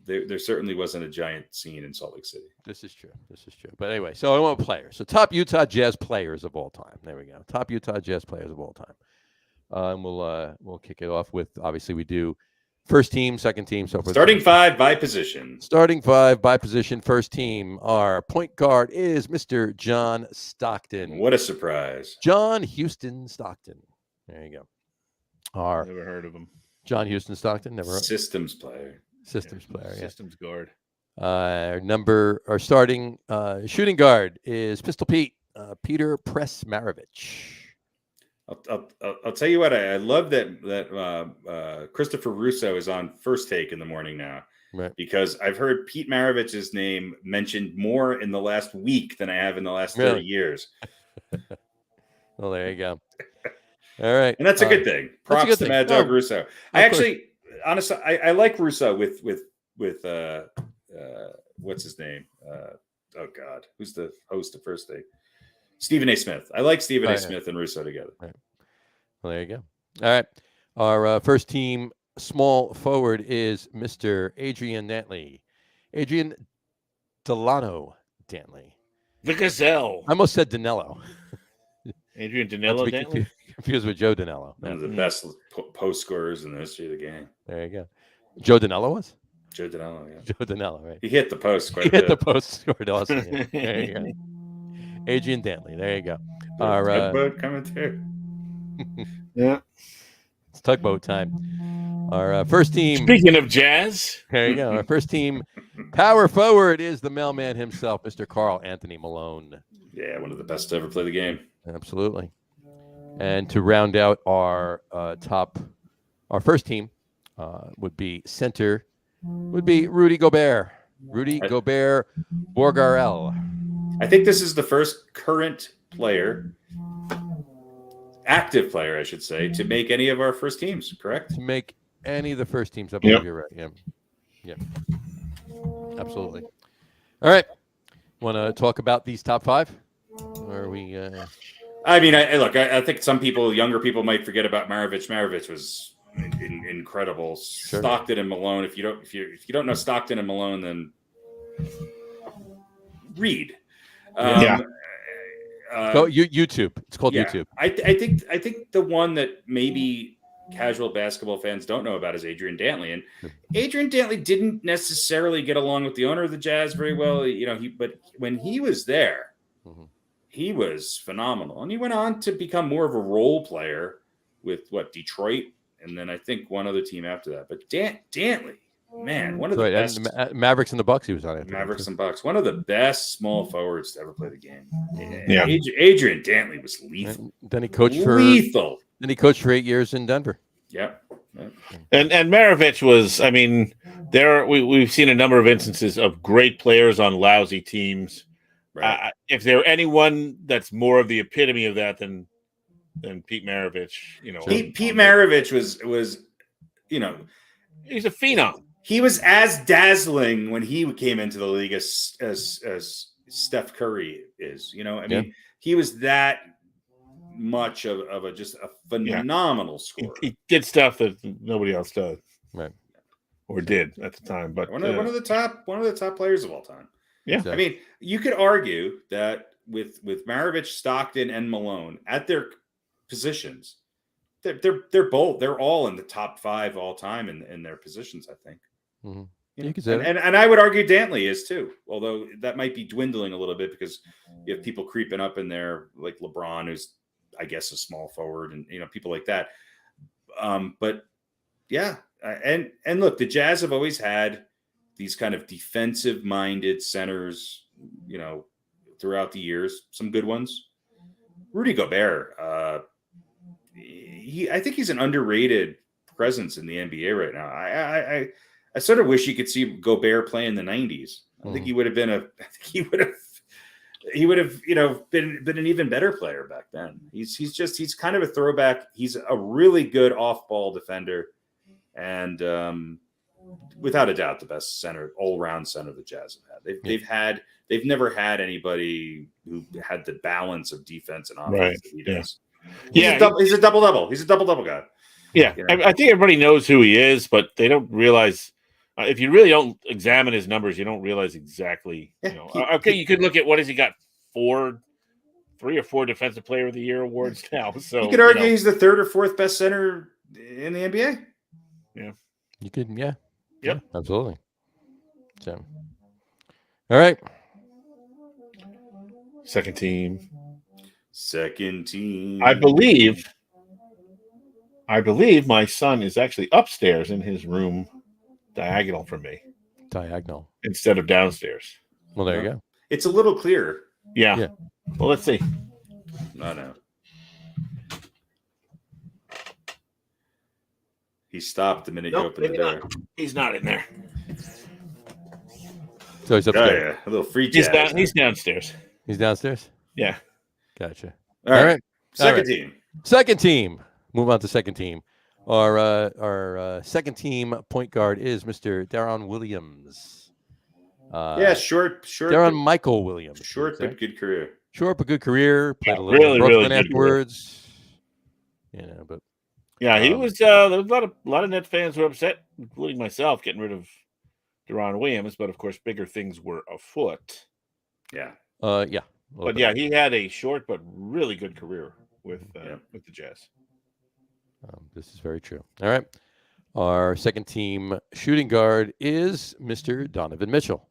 there certainly wasn't a giant scene in Salt Lake City. This is true. But anyway, so I want players. So top Utah Jazz players of all time. There we go. Top Utah Jazz players of all time. And we'll kick it off with, obviously we do first team, second team, so forth. Starting 5 by position. First team. Our point guard is Mr. John Stockton. What a surprise. John Houston Stockton. There you go. Never heard of him. John Houston Stockton. Never heard. Systems player. Systems guard. Our starting shooting guard is Pistol Pete, Peter Press Maravich. I'll tell you what, I love that Christopher Russo is on First Take in the morning now, right? Because I've heard Pete Maravich's name mentioned more in the last week than I have in the last 30 years. Well, there you go. All right, and that's a good thing. Props to Mad Dog Russo. Honestly, I like Russo with what's his name? Oh God, who's the host of First Take? Stephen A. Smith. I like Stephen A. Smith and Russo together. Right. Well, there you go. All right. Our first team small forward is Mr. Adrian Dantley. Adrian Delano Dantley. The Gazelle. I almost said Danilo. Adrian Danilo Dantley? Confused with Joe Danilo. One of the best post scorers in the history of the game. There you go. Joe Danilo was? Joe Danilo, yeah. Joe Danilo, right. He hit the post quite a bit. He hit the post, scored awesome. Yeah. There you go. Adrian Dantley. There you go. Our tugboat coming through. Yeah, it's tugboat time. Our first team. Speaking of jazz, there you go. Our first team power forward is the mailman himself, Mr. Carl Anthony Malone. Yeah, one of the best to ever play the game. Absolutely. And to round out our first team would be center. Would be Rudy Gobert. Rudy Gobert Borgarel. I think this is the first current player, active player, I should say, to make any of our first teams, correct? To make any of the first teams, I believe you're right. Yeah. Absolutely. All right. Want to talk about these top 5? Or are we... I mean, I think some people, younger people, might forget about Maravich. Maravich was incredible. Sure. Stockton and Malone. If you don't know Stockton and Malone, then read. Go YouTube. It's called YouTube. I think the one that maybe casual basketball fans don't know about is Adrian Dantley, and Adrian Dantley didn't necessarily get along with the owner of the Jazz very well. But when he was there, he was phenomenal, and he went on to become more of a role player with Detroit, and then I think one other team after that. But Dantley, man, one of the best. And Mavericks and the Bucks. He was on it. Mavericks and Bucks, one of the best small forwards to ever play the game. Yeah. Adrian Dantley was lethal. And then he coached for lethal. Then he coached for 8 years in Denver. Yep. And Maravich was, I mean, we've seen a number of instances of great players on lousy teams. Right. If there anyone that's more of the epitome of that than Pete Maravich, Pete Maravich was, he's a phenom. He was as dazzling when he came into the league as Steph Curry is. He was that much of just a phenomenal scorer. He did stuff that nobody else does, right? Or did at the time. But one of the top players of all time. Yeah, I mean, you could argue that with Maravich, Stockton, and Malone at their positions, they're all in the top 5 all time in their positions. I think. Mm-hmm. You could say and I would argue Dantley is too, although that might be dwindling a little bit because you have people creeping up in there like LeBron, who's I guess a small forward, and people like that. But yeah, and look, the Jazz have always had these kind of defensive minded centers, throughout the years, some good ones. Rudy Gobert, I think he's an underrated presence in the NBA right now. I sort of wish you could see Gobert play in the 90s. I think he would have been he would have been an even better player back then. He's kind of a throwback. He's a really good off-ball defender, and without a doubt the best all-round center the Jazz have had. They've never had anybody who had the balance of defense and offense right. that he does. Yeah, he's a double-double. He's a double-double guy. Yeah, I think everybody knows who he is, but they don't realize. If you really don't examine his numbers, you don't realize exactly. You could look at what has he got 3 or 4 Defensive Player of the Year awards now. So you could argue he's the 3rd or 4th best center in the NBA. Yeah, you could. Yeah, yep, absolutely. So, all right, second team. I believe my son is actually upstairs in his room. Diagonal from me. Diagonal. Instead of downstairs. Well, there you go. It's a little clearer. Yeah. Well, let's see. No. He stopped the minute you opened the door. He's not in there. So he's upstairs. Oh, yeah. A little free jazz. He's downstairs. He's downstairs? Yeah. Gotcha. All right. Second team. Second team. Move on to second team. Our second team point guard is Mr. Deron Williams. Short. Deron Michael Williams. Short but good career. Short but good career. Played a little in Brooklyn afterwards. But he was. There was a lot of Nets fans who were upset, including myself, getting rid of Deron Williams. But of course, bigger things were afoot. Yeah. But he had a short but really good career with the Jazz. This is very true. All right. Our second team shooting guard is Mr. Donovan Mitchell.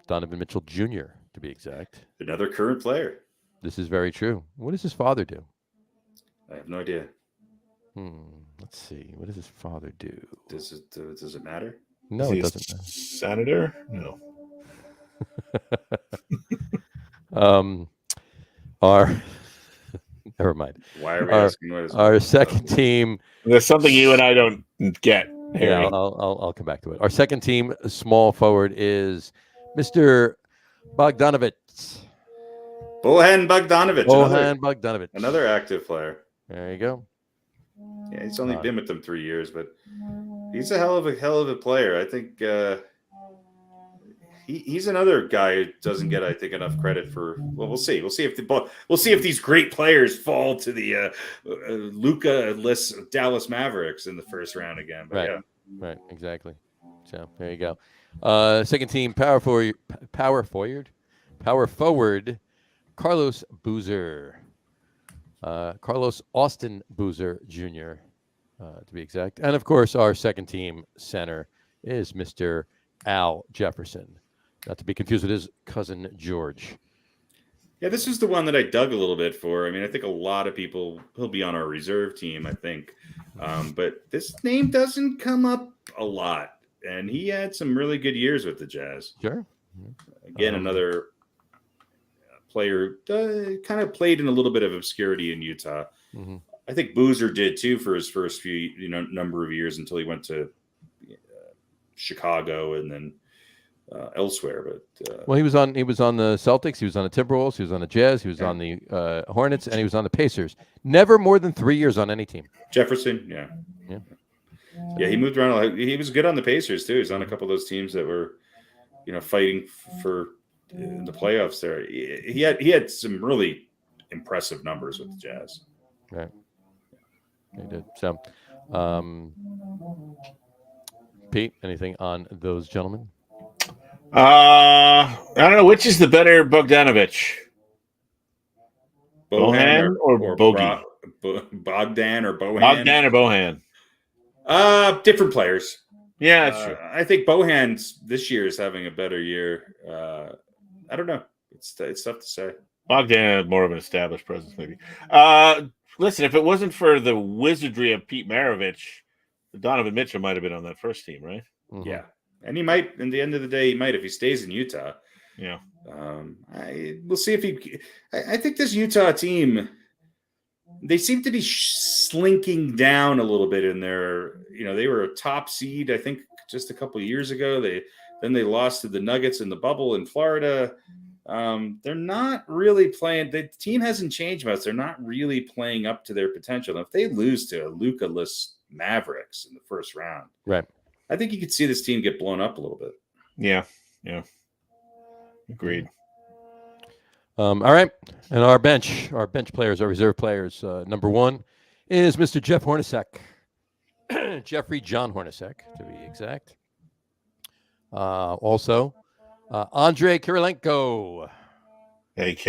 Donovan Mitchell Jr., to be exact. Another current player. This is very true. What does his father do? I have no idea. Let's see. What does his father do? Does it matter? No, it doesn't matter. Senator? No. Never mind. Why are we asking what is our second team? There's something you and I don't get. Yeah, I'll come back to it. Our second team small forward is Mr. Bogdanovich. Bojan Bogdanovich. Bogdanovich. Another active player. There you go. Yeah, he's only been with them 3 years, but he's a hell of a player. I think he's another guy who doesn't get, I think, enough credit for. Well, we'll see. We'll see if these great players fall to the Luka-less Dallas Mavericks in the first round again. But right, exactly. So there you go. Second team power forward, Carlos Boozer, Carlos Austin Boozer Jr. To be exact, and of course our second team center is Mr. Al Jefferson. Not to be confused with his cousin George. Yeah, this was the one that I dug a little bit for. I mean, I think a lot of people, he'll be on our reserve team, I think. But this name doesn't come up a lot. And he had some really good years with the Jazz. Sure. Again, another player kind of played in a little bit of obscurity in Utah. Mm-hmm. I think Boozer did too for his first few, number of years until he went to Chicago and then elsewhere. But well, he was on the Celtics, he was on the Timberwolves, he was on the Jazz, he was on the Hornets, and he was on the Pacers. Never more than 3 years on any team. Jefferson, yeah. He moved around a lot. He was good on the Pacers too. He was on a couple of those teams that were, fighting for the playoffs. There, he had some really impressive numbers with the Jazz. Right, he did. So, Pete, anything on those gentlemen? I don't know which is the better Bogdanovich, Bohan or Bogey. Bogdan or Bohan? Bogdan or Bohan? Different players. Yeah, that's true. I think Bohan this year is having a better year. I don't know. It's tough to say. Bogdan more of an established presence, maybe. Listen, if it wasn't for the wizardry of Pete Maravich, Donovan Mitchell might have been on that first team, right? Mm-hmm. Yeah, and he might. In the end of the day, he might if he stays in Utah. Yeah. We'll see if he. I think this Utah team, they seem to be slinking down a little bit in their. They were a top seed, I think, just a couple of years ago. They lost to the Nuggets in the bubble in Florida. They're not really playing. The team hasn't changed much. They're not really playing up to their potential. If they lose to Luka-less Mavericks in the first round, right? I think you could see this team get blown up a little bit. Yeah. Agreed. All right, and our bench players, our reserve players. Number one is Mr. Jeff Hornacek, Jeffrey John Hornacek, to be exact. Also, Andrei Kirilenko. AK.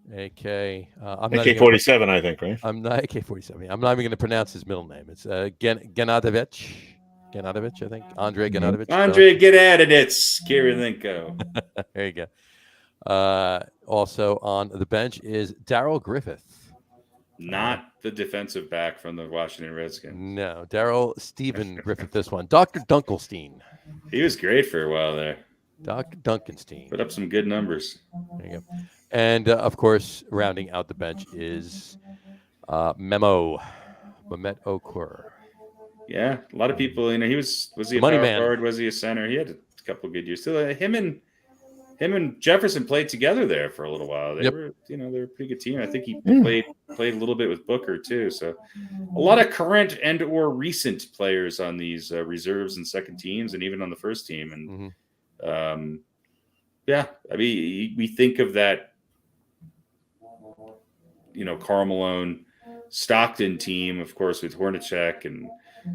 I'm AK-47, I think, right? I'm not AK-47. I'm not even going to pronounce his middle name. It's Genadovich, I think. Andrei Genadovich. Andrei Genadovich, Kirilenko. There you go. Also on the bench is Darrell Griffith. Not the defensive back from the Washington Redskins. No, Darrell Stephen Griffith, this one. Dr. Dunkelstein. He was great for a while there. Dr. Dunkelstein. Put up some good numbers. There you go. And, of course, rounding out the bench is Mehmet Okur. Yeah, a lot of people, he was he a Money power man. forward? Was he a center? He had a couple of good years. Still, him and Jefferson played together there for a little while. They were, they were a pretty good team. I think he played a little bit with Booker too. So a lot of current and or recent players on these reserves and second teams, and even on the first team. And we think of that, Karl Malone, Stockton team, of course, with Hornacek and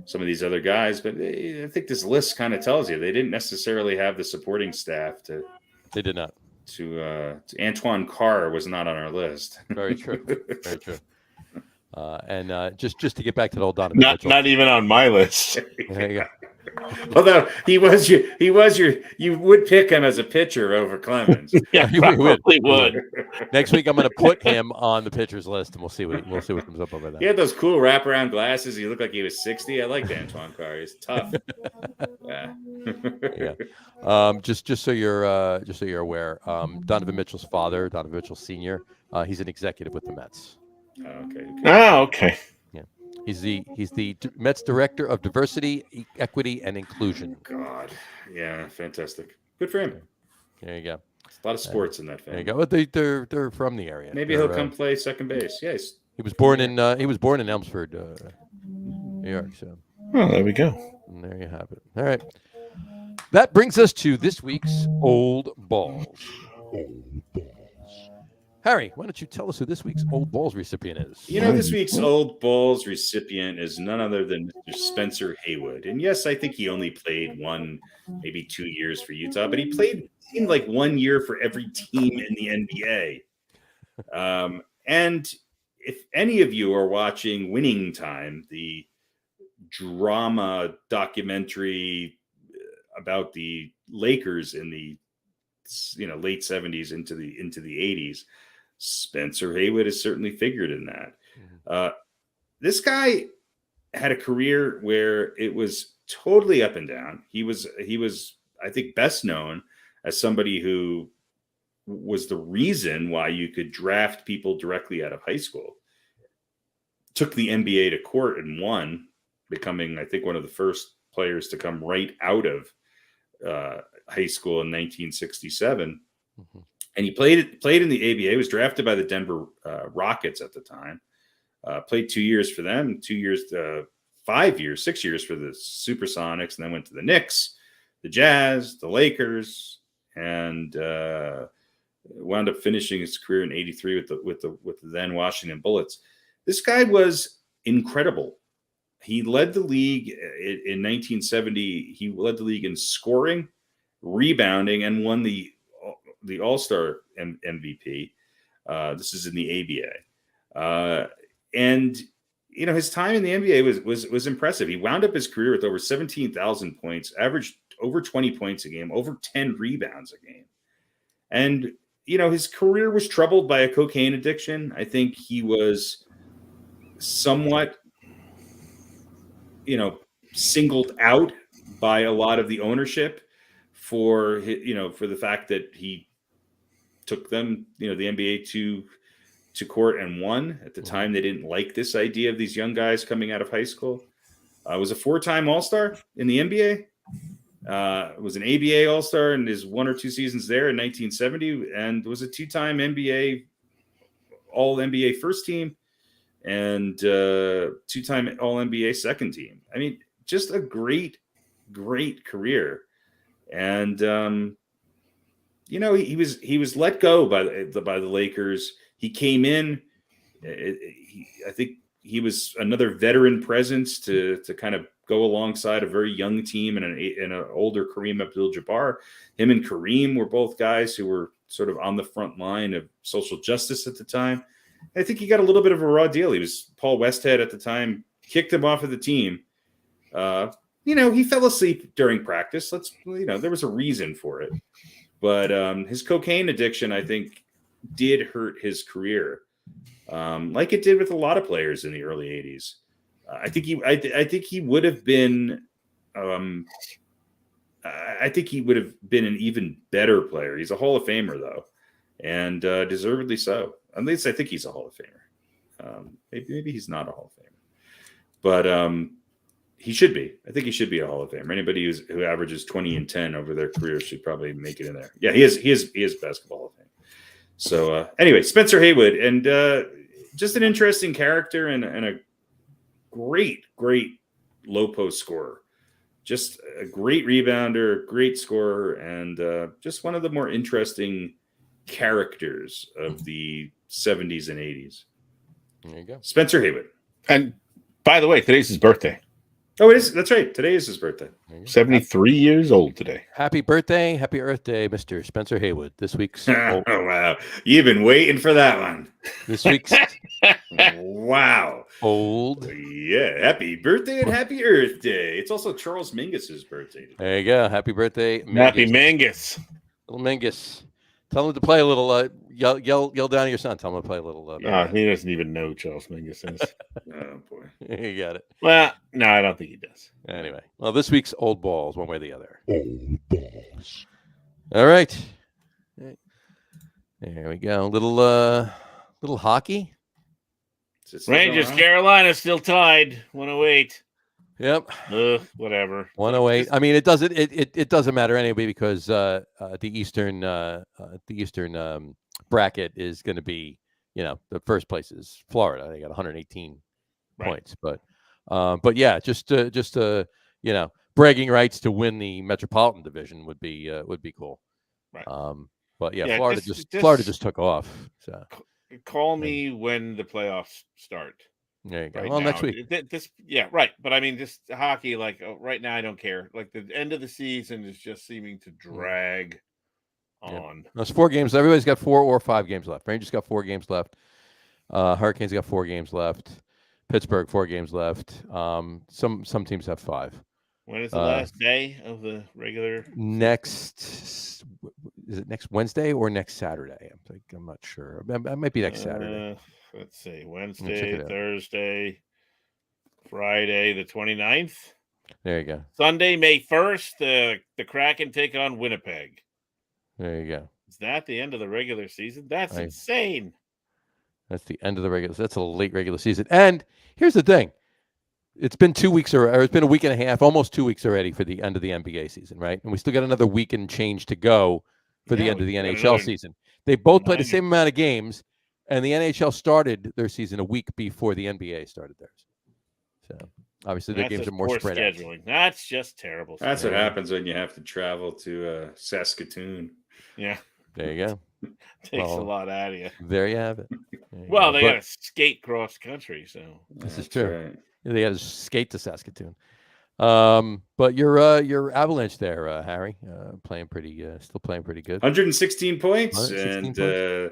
some of these other guys. But I think this list kind of tells you they didn't necessarily have the supporting staff to. They did not. To Antoine Carr was not on our list. Very true. Very true. And just to get back to the old Donovan Not Mitchell. not even on my list. There you go. Although he was your you would pick him as a pitcher over Clemens. Yeah, You probably would. Next week, I'm going to put him on the pitchers list, and we'll see what comes up over He that. had those cool wraparound glasses. He looked like he was 60. I liked Antoine Carr. He's tough. Yeah. Yeah. Just so you're aware, Donovan Mitchell's father, Donovan Mitchell Sr., he's an executive with the Mets. Okay. Okay. Yeah. He's the Mets Director of Diversity, Equity, and Inclusion. God. Yeah. Fantastic. Good for him. There you go. A lot of sports in that There family. you go. They're from the area. Maybe he'll come play second base. Yes. He was born in Elmsford, New York. So Oh, there we go. and there you have it. All right. That brings us to this week's Old Balls. Harry, why don't you tell us who this week's Old Balls recipient is? This week's Old Balls recipient is none other than Mr. Spencer Haywood. And yes, I think he only played 1, maybe 2 years for Utah, but he seemed like 1 year for every team in the NBA. And if any of you are watching Winning Time, the drama documentary about the Lakers in the late 70s into the 80s, Spencer Haywood has certainly figured in that. This guy had a career where it was totally up and down. He was, I think, best known as somebody who was the reason why you could draft people directly out of high school. Took the NBA to court and won, becoming, I think, one of the first players to come right out of high school in 1967. And he played in the ABA, was drafted by the Denver Rockets at the time. Played 2 years for them, 2 years, 5 years, 6 years for the Supersonics, and then went to the Knicks, the Jazz, the Lakers, and wound up finishing his career in '83 with the then Washington Bullets. This guy was incredible. He led the league in 1970. He led the league in scoring, rebounding, and won the All-Star MVP. This is in the ABA. And you know, his time in the NBA was impressive. He wound up his career with over 17,000 points, averaged over 20 points a game, over 10 rebounds a game. And you know, his career was troubled by a cocaine addiction. I think he was somewhat, you know, singled out by a lot of the ownership for the fact that he took them, you know, the NBA to court and won. At the time, they didn't like this idea of these young guys coming out of high school. Was a 4-time All-Star in the NBA. Was an ABA All-Star in his 1 or 2 seasons there in 1970, and was a 2-time NBA All-NBA first team and 2-time All-NBA second team. I mean, just a great career. And you know, he was let go by the Lakers. He came in. I think he was another veteran presence to kind of go alongside a very young team and an older Kareem Abdul-Jabbar. Him and Kareem were both guys who were sort of on the front line of social justice at the time. I think he got a little bit of a raw deal. He was Paul Westhead at the time, kicked him off of the team. You know, he fell asleep during practice. There was a reason for it. But his cocaine addiction, I think, did hurt his career, like it did with a lot of players in the early 80s. I think he would have been. I think he would have been an even better player. He's a Hall of Famer, though, and deservedly so. At least I think he's a Hall of Famer. Maybe he's not a Hall of Famer, but he should be. I think he should be a Hall of Famer. Anybody who averages 20 and 10 over their career should probably make it in there. Yeah, he is basketball Hall of Fame. So anyway, Spencer Haywood, and just an interesting character and a great low post scorer. Just a great rebounder, great scorer, and just one of the more interesting characters of the 70s and 80s. There you go. Spencer Haywood. And by the way, today's his birthday. Oh, it is. That's right. Today is his birthday. 73 years old today. Happy birthday. Happy Earth Day, Mr. Spencer Haywood. This week's Oh, wow. You've been waiting for that one. This week's Wow. old. Yeah. Happy birthday and happy Earth Day. It's also Charles Mingus's birthday today. There you go. Happy birthday, Mingus. Happy Mangus. Little Mingus. Tell him to play a little. Yell down at your son. Tell him to play a little. He doesn't even know Charles Mingus is. Oh, boy. You got it. Well, no, I don't think he does. Anyway, well, this week's old balls, one way or the other. Old balls. All right. There we go. Little hockey. Rangers, Carolina still tied. 108. Yep. Whatever. 108. I mean, it doesn't matter anyway because the Eastern bracket is going to be, you know, the first place is Florida. They got 118 points, but yeah, just you know, bragging rights to win the Metropolitan Division would be cool. Right. But yeah, Yeah, Florida just took off. So call me when the playoffs start. there you go. Right Well, now. next week. Yeah, right. But I mean, just hockey, like right now, I don't care. Like the end of the season is just seeming to drag on. There's 4 games. Everybody's got 4 or 5 games left. Rangers got 4 games left. Hurricanes got 4 games left. Pittsburgh 4 games left. Some teams have 5. When is the last day of the regular? Next is it next Wednesday or next Saturday? I'm not sure. It might be next Saturday. Let's see. check Wednesday, it out. Thursday, Friday, the 29th. There you go. Sunday, May 1st, the Kraken take on Winnipeg. There you go. Is that the end of the regular season? That's insane. That's the end of the regular. That's a late regular season. And here's the thing. It's been 2 weeks or it's been a week and a half, almost 2 weeks already for the end of the NBA season, right? And we still got another week and change to go for the end of the NHL season. They both played the same amount of games, and the NHL started their season a week before the NBA started theirs. So obviously their games are more spread out. That's just terrible. That's what happens when you have to travel to Saskatoon. Yeah. There you go. Takes a lot out of you. There you have it. Well, they got to skate cross country, so this is true. Right. They got to skate to Saskatoon. But your Avalanche there, Harry, still playing pretty good. 116 points 116 and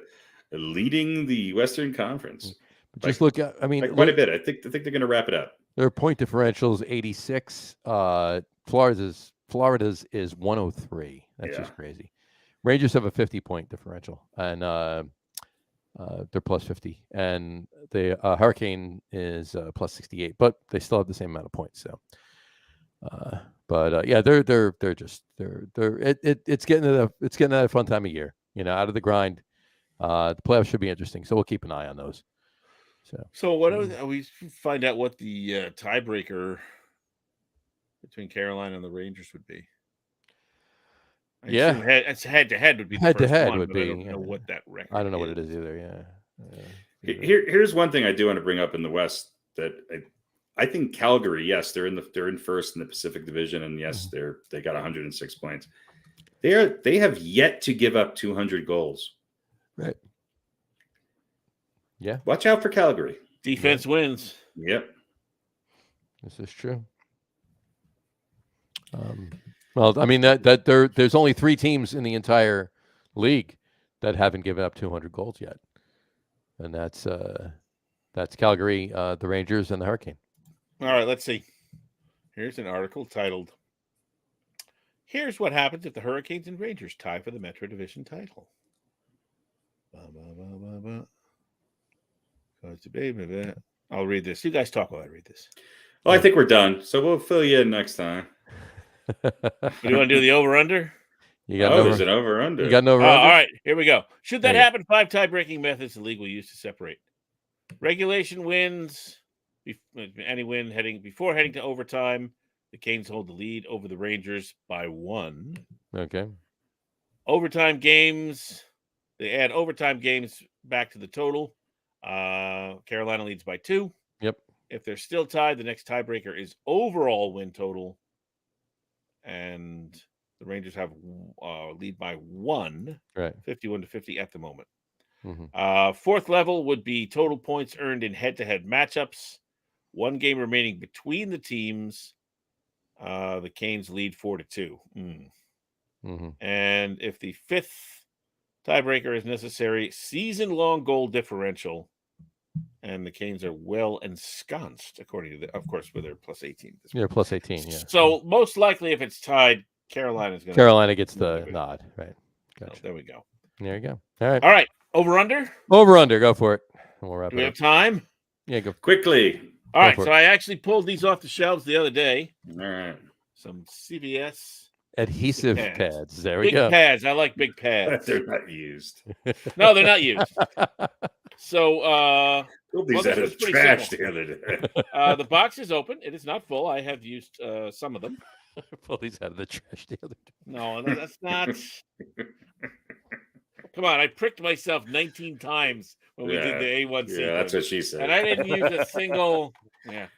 leading the Western Conference. But just look at, quite a bit. I think they're going to wrap it up. Their point differential is 86. Florida's is 103. That's just crazy. Rangers have a 50-point differential, and they're plus 50, and the Hurricane is plus 68, but they still have the same amount of points. So, it's getting a fun time of year. Out of the grind. The playoffs should be interesting, so we'll keep an eye on those. So what are we find out what the tiebreaker between Carolina and the Rangers would be? It's head-to-head would be the first one, would be. I don't know what that record. I don't know what it is either. Yeah. Here's one thing I do want to bring up in the West that I think Calgary. Yes, they're in first in the Pacific Division, and yes, they got 106 points. They have yet to give up 200 goals. Right. Yeah. Watch out for Calgary. Defense wins. Yep. This is true. Well, there's only 3 teams in the entire league that haven't given up 200 goals yet, and that's Calgary, the Rangers, and the Hurricane. All right, let's see. Here's an article titled, "Here's what happens if the Hurricanes and Rangers tie for the Metro Division title." I'll read this. You guys talk while I read this. Well, I think we're done, so we'll fill you in next time. You want to do the over-under? There's an over-under. You got an over-under? All right, here we go. Should that happen, 5 tie-breaking methods the league will use to separate. Regulation wins. Any win before heading to overtime. The Canes hold the lead over the Rangers by 1. Okay. Overtime games. They add overtime games back to the total. Carolina leads by 2. Yep. If they're still tied, the next tiebreaker is overall win total. And the Rangers have lead by 1. Right. 51-50 at the moment. Mm-hmm. Fourth level would be total points earned in head-to-head matchups. 1 game remaining between the teams. The Canes lead 4-2. Mm-hmm. And if the 5th tiebreaker is necessary, season-long goal differential, and the Canes are well ensconced, according to of course, with their plus 18. Yeah, plus 18. Yeah. So most likely, if it's tied, Carolina gets the nod. Right. Gotcha. So there we go. There you go. All right. All right. Over under. Go for it. And we'll wrap Do it we up. have time? Yeah, go Quickly. All right. So I actually pulled these off the shelves the other day. All right. Some CVS adhesive pads. There we big go. Pads. I like big pads. They're not used. No, they're not used. So These out of trash the other day. the box is open. It is not full. I have used some of them. Pull these out of the trash the other day. No, that's not. Come on, I pricked myself 19 times when we did the A1C. Yeah, that's what she said. And I didn't use a single. Yeah.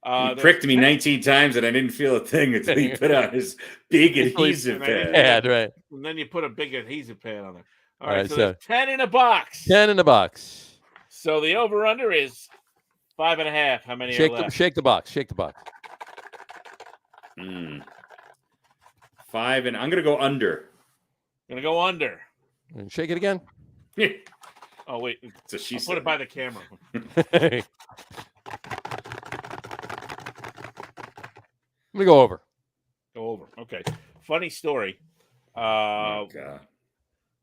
He pricked me 19 times and I didn't feel a thing until he put on his big adhesive pad. Right. And then you put a big adhesive pad on there. All right, right, so there's 10 in a box. 10 in a box. So the over-under is 5.5. How many are left? Shake the box. Shake the box. 5, and I'm going to go under. Going to go under. And shake it again. Oh, wait. So she put it by the camera. I'm going to go over. Go over. Okay. Funny story. Oh, God.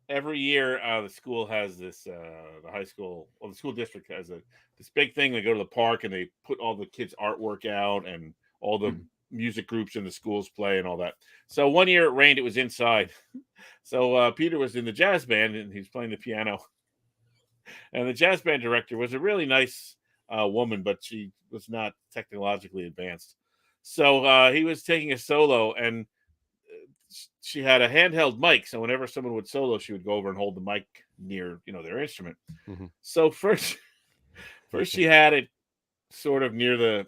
every year the school has this the high school or the school district has this big thing. They go to the park and they put all the kids' artwork out and all the music groups in the schools play and all that. So one year it rained, it was inside. So Peter was in the jazz band and he's playing the piano. And the jazz band director was a really nice woman, but she was not technologically advanced. So he was taking a solo and she had a handheld mic. So whenever someone would solo, she would go over and hold the mic near, their instrument. Mm-hmm. So first she had it sort of near the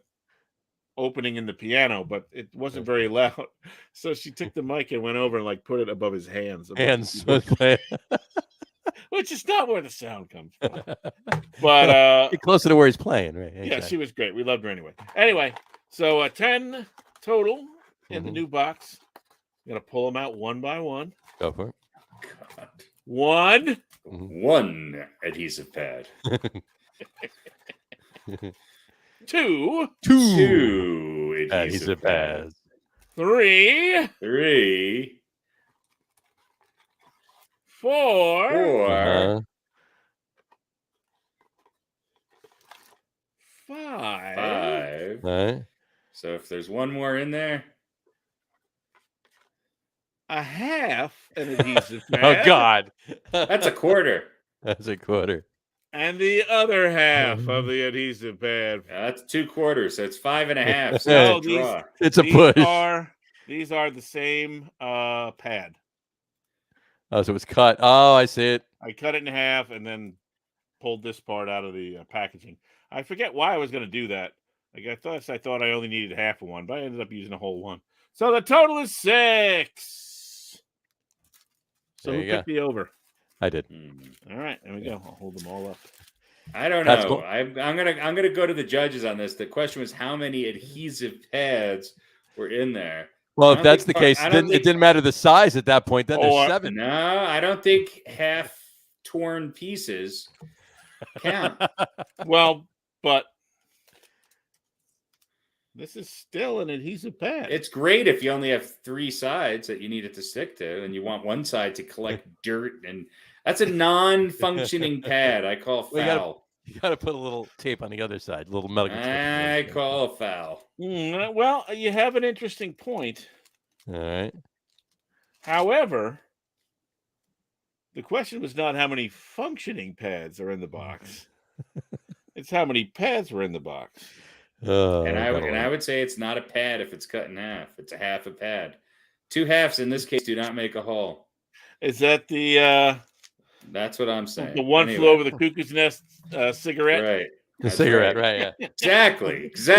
opening in the piano, but it wasn't very loud. So she took the mic and went over and like put it above his hands. Which is not where the sound comes from. But get closer to where he's playing, right? Yeah, she was great. We loved her anyway. Anyway, so 10 total in the new box. I'm gonna pull them out one by one. Go for it. God. One. One adhesive pad. Two adhesive pads. Three. 4. 5. Right. So if there's one more in there, a half an adhesive pad. Oh God, that's a quarter. That's a quarter. And the other half of the adhesive pad. That's 2 quarters. So it's 5.5. So it's a push. These are the same pad. Oh, so it was cut. Oh, I see it. I cut it in half and then pulled this part out of the packaging. I forget why I was going to do that. Like I thought I only needed half of one, but I ended up using a whole one. So the total is 6. So who picked the over? I did. All right, there we go. I'll hold them all up. I don't know. Cool. I'm gonna go to the judges on this. The question was how many adhesive pads were in there. Well, if that's the case, it didn't matter the size at that point. Then there's 7. No, I don't think half torn pieces count. Well, but this is still an adhesive pad. It's great if you only have 3 sides that you need it to stick to, and you want one side to collect dirt, and that's a non-functioning pad. I call foul. You got to put a little tape on the other side, a little metal. I call foul. Well, you have an interesting point. All right. However, the question was not how many functioning pads are in the box. It's how many pads were in the box. And I would say it's not a pad if it's cut in half. It's a half a pad. 2 halves in this case do not make a whole. Is that the? That's what I'm saying. The one flew over the cuckoo's nest cigarette. Right. The cigarette, right? Yeah. Exactly. This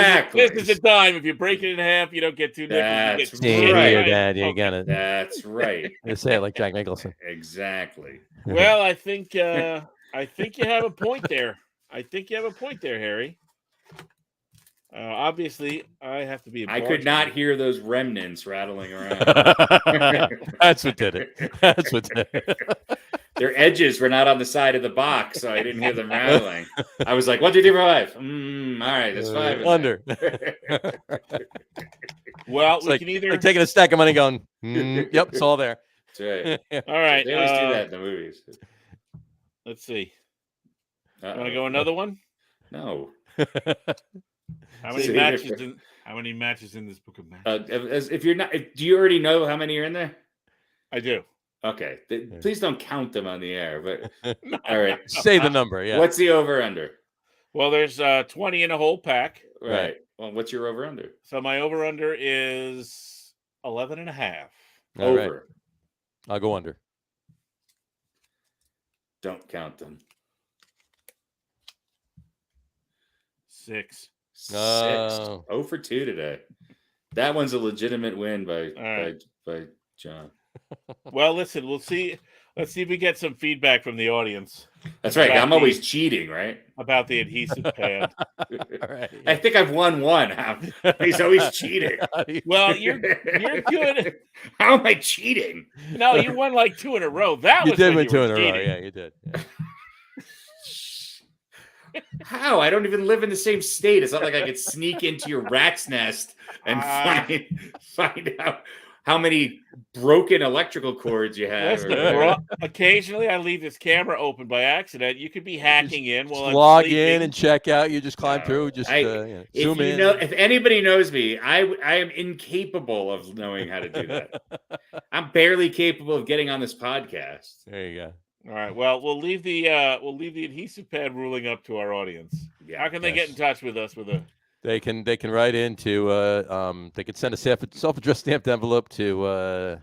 is a dime. If you break it in half, you don't get 2 nickels. That's right. Dad, you got it. That's right. They say it like Jack Nicholson. Exactly. Well, I think you have a point there. Harry. Obviously, I have to be. I could not hear those remnants rattling around. That's what did it. Their edges were not on the side of the box, so I didn't hear them rattling. I was like, 1, 2, 3, 4, 5. All right, that's 5. Under. Well, it's like taking a stack of money going, yep, it's all there. That's right. All right. They always do that in the movies. Let's see. Want to go another one? No. How many matches in this book of matches? If you're not, do you already know how many are in there? I do. Okay. Please don't count them on the air. But all right, say the number. Yeah. What's the over under? Well, there's 20 in a whole pack. Right. Well, what's your over under? So my over under is 11.5. Over. Right. I'll go under. Don't count them. 6. 0 for 2 today. That one's a legitimate win by John. Well, listen, we'll see. Let's see if we get some feedback from the audience. That's right. I'm always cheating, right? About the adhesive pad. Right, yeah. I think I've won one. He's always cheating. Well, you're good. How am I cheating? No, you won like 2 in a row. You did win 2 in a row. Yeah, you did. Yeah. How? I don't even live in the same state. It's not like I could sneak into your rat's nest and find out. how many broken electrical cords you have. Listen, occasionally I leave this camera open by accident. You could be hacking in while I'm log sleeping. in and check out. You just climb through. Just zoom in. If anybody knows me, I am incapable of knowing how to do that. I'm barely capable of getting on this podcast. There you go. All right. Well, we'll leave the adhesive pad ruling up to our audience. Yeah, how can they get in touch with us with a? They can write into they can send a self-addressed stamped envelope to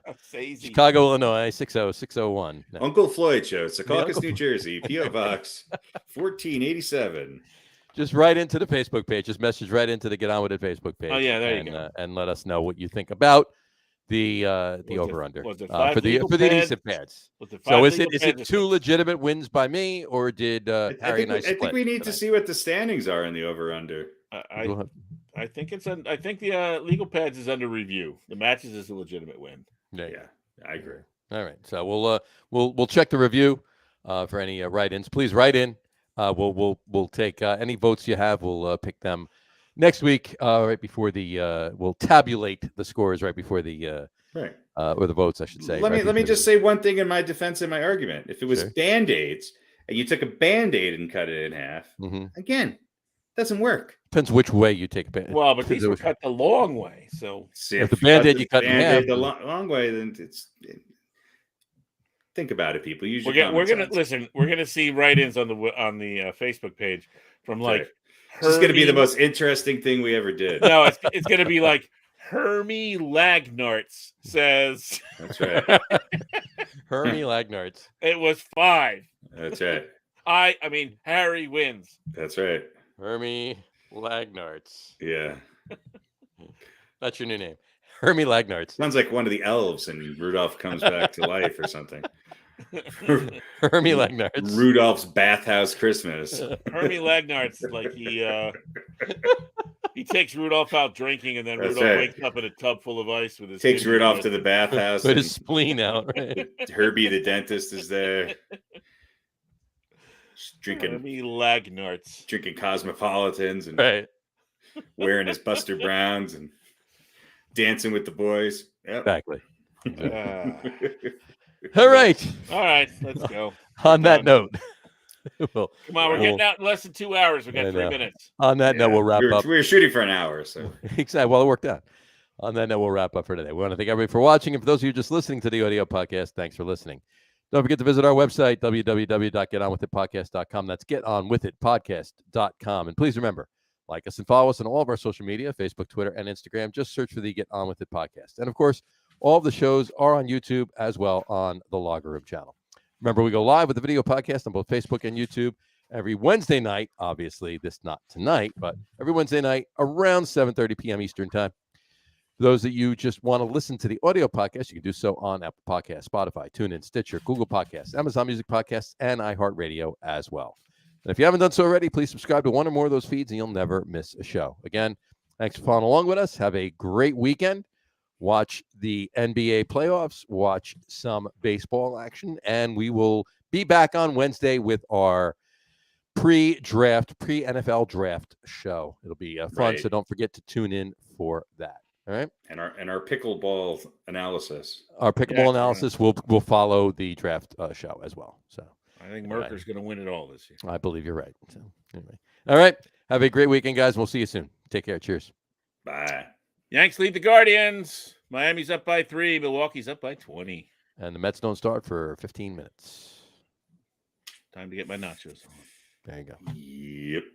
Chicago, Illinois 60601. No. Uncle Floyd Show, Secaucus, New Jersey, P.O. Box 1487. Just write into the Facebook page. Just message right into the Get On With It Facebook page. Oh yeah, there you go. And let us know what you think about the over-under for the adhesive pads. So is it 2 legitimate wins by me, or did Harry and I split? I think we need to see what the standings are in the over-under. I think the legal pads is under review. The matches is a legitimate win. Yeah, I agree. All right, so we'll check the review for any write-ins. Please write in. We'll take any votes you have. We'll pick them next week, right before we'll tabulate the scores right before the right or the votes, I should say. Let me just say one thing in my defense and my argument. If it was Band-Aids and you took a Band-Aid and cut it in half, again, doesn't work. Depends which way you take a Band-Aid. Well, but these were cut the long way. So if the Band-Aid you cut in half, the long way, then think about it, people. Use we're gonna see write-ins on the Facebook page from like. This is going to be the most interesting thing we ever did. No, it's going to be like Hermie Lagnarts says. That's right. Hermie Lagnarts. It was 5. That's right. I mean, Harry wins. That's right. Hermie Lagnarts. Yeah. That's your new name. Hermie Lagnarts. Sounds like one of the elves and Rudolph comes back to life or something. Hermie Lagnarts. Rudolph's bathhouse Christmas. Hermie Lagnarts, like he takes Rudolph out drinking, and then That's Rudolph right. wakes up in a tub full of ice with his. Takes Rudolph to the bathhouse with his spleen out. Right? Herbie the dentist is there. Drinking Hermie Lagnarts. Drinking Cosmopolitans and right. Wearing his Buster Browns and dancing with the boys. Yep. Exactly. All right, let's go. On that note, come on, we're getting out in less than 2 hours. We got 3 minutes. On that note, we'll wrap up. We were shooting for an hour, so exactly. Well, it worked out. On that note, we'll wrap up for today. We want to thank everybody for watching, and for those of you just listening to the audio podcast, thanks for listening. Don't forget to visit our website, www.getonwithitpodcast.com. That's getonwithitpodcast.com. And please remember, like us and follow us on all of our social media, Facebook, Twitter, and Instagram. Just search for the Get On With It podcast. And of course, all of the shows are on YouTube as well on the Logger Room channel. Remember, we go live with the video podcast on both Facebook and YouTube every Wednesday night. Obviously, this not tonight, but every Wednesday night around 7:30 p.m. Eastern time. For those that you just want to listen to the audio podcast, you can do so on Apple Podcasts, Spotify, TuneIn, Stitcher, Google Podcasts, Amazon Music Podcasts, and iHeartRadio as well. And if you haven't done so already, please subscribe to one or more of those feeds, and you'll never miss a show. Again, thanks for following along with us. Have a great weekend. Watch the NBA playoffs, watch some baseball action, and we will be back on Wednesday with our pre-NFL draft show. It'll be fun, so don't forget to tune in for that. All right, and our pickleball analysis. Our pickleball analysis will follow the draft show as well. So I think Merker's going to win it all this year. I believe you're right. So anyway, all right, have a great weekend, guys. We'll see you soon. Take care. Cheers. Bye. Yanks lead the Guardians. Miami's up by 3. Milwaukee's up by 20. And the Mets don't start for 15 minutes. Time to get my nachos on. There you go. Yep.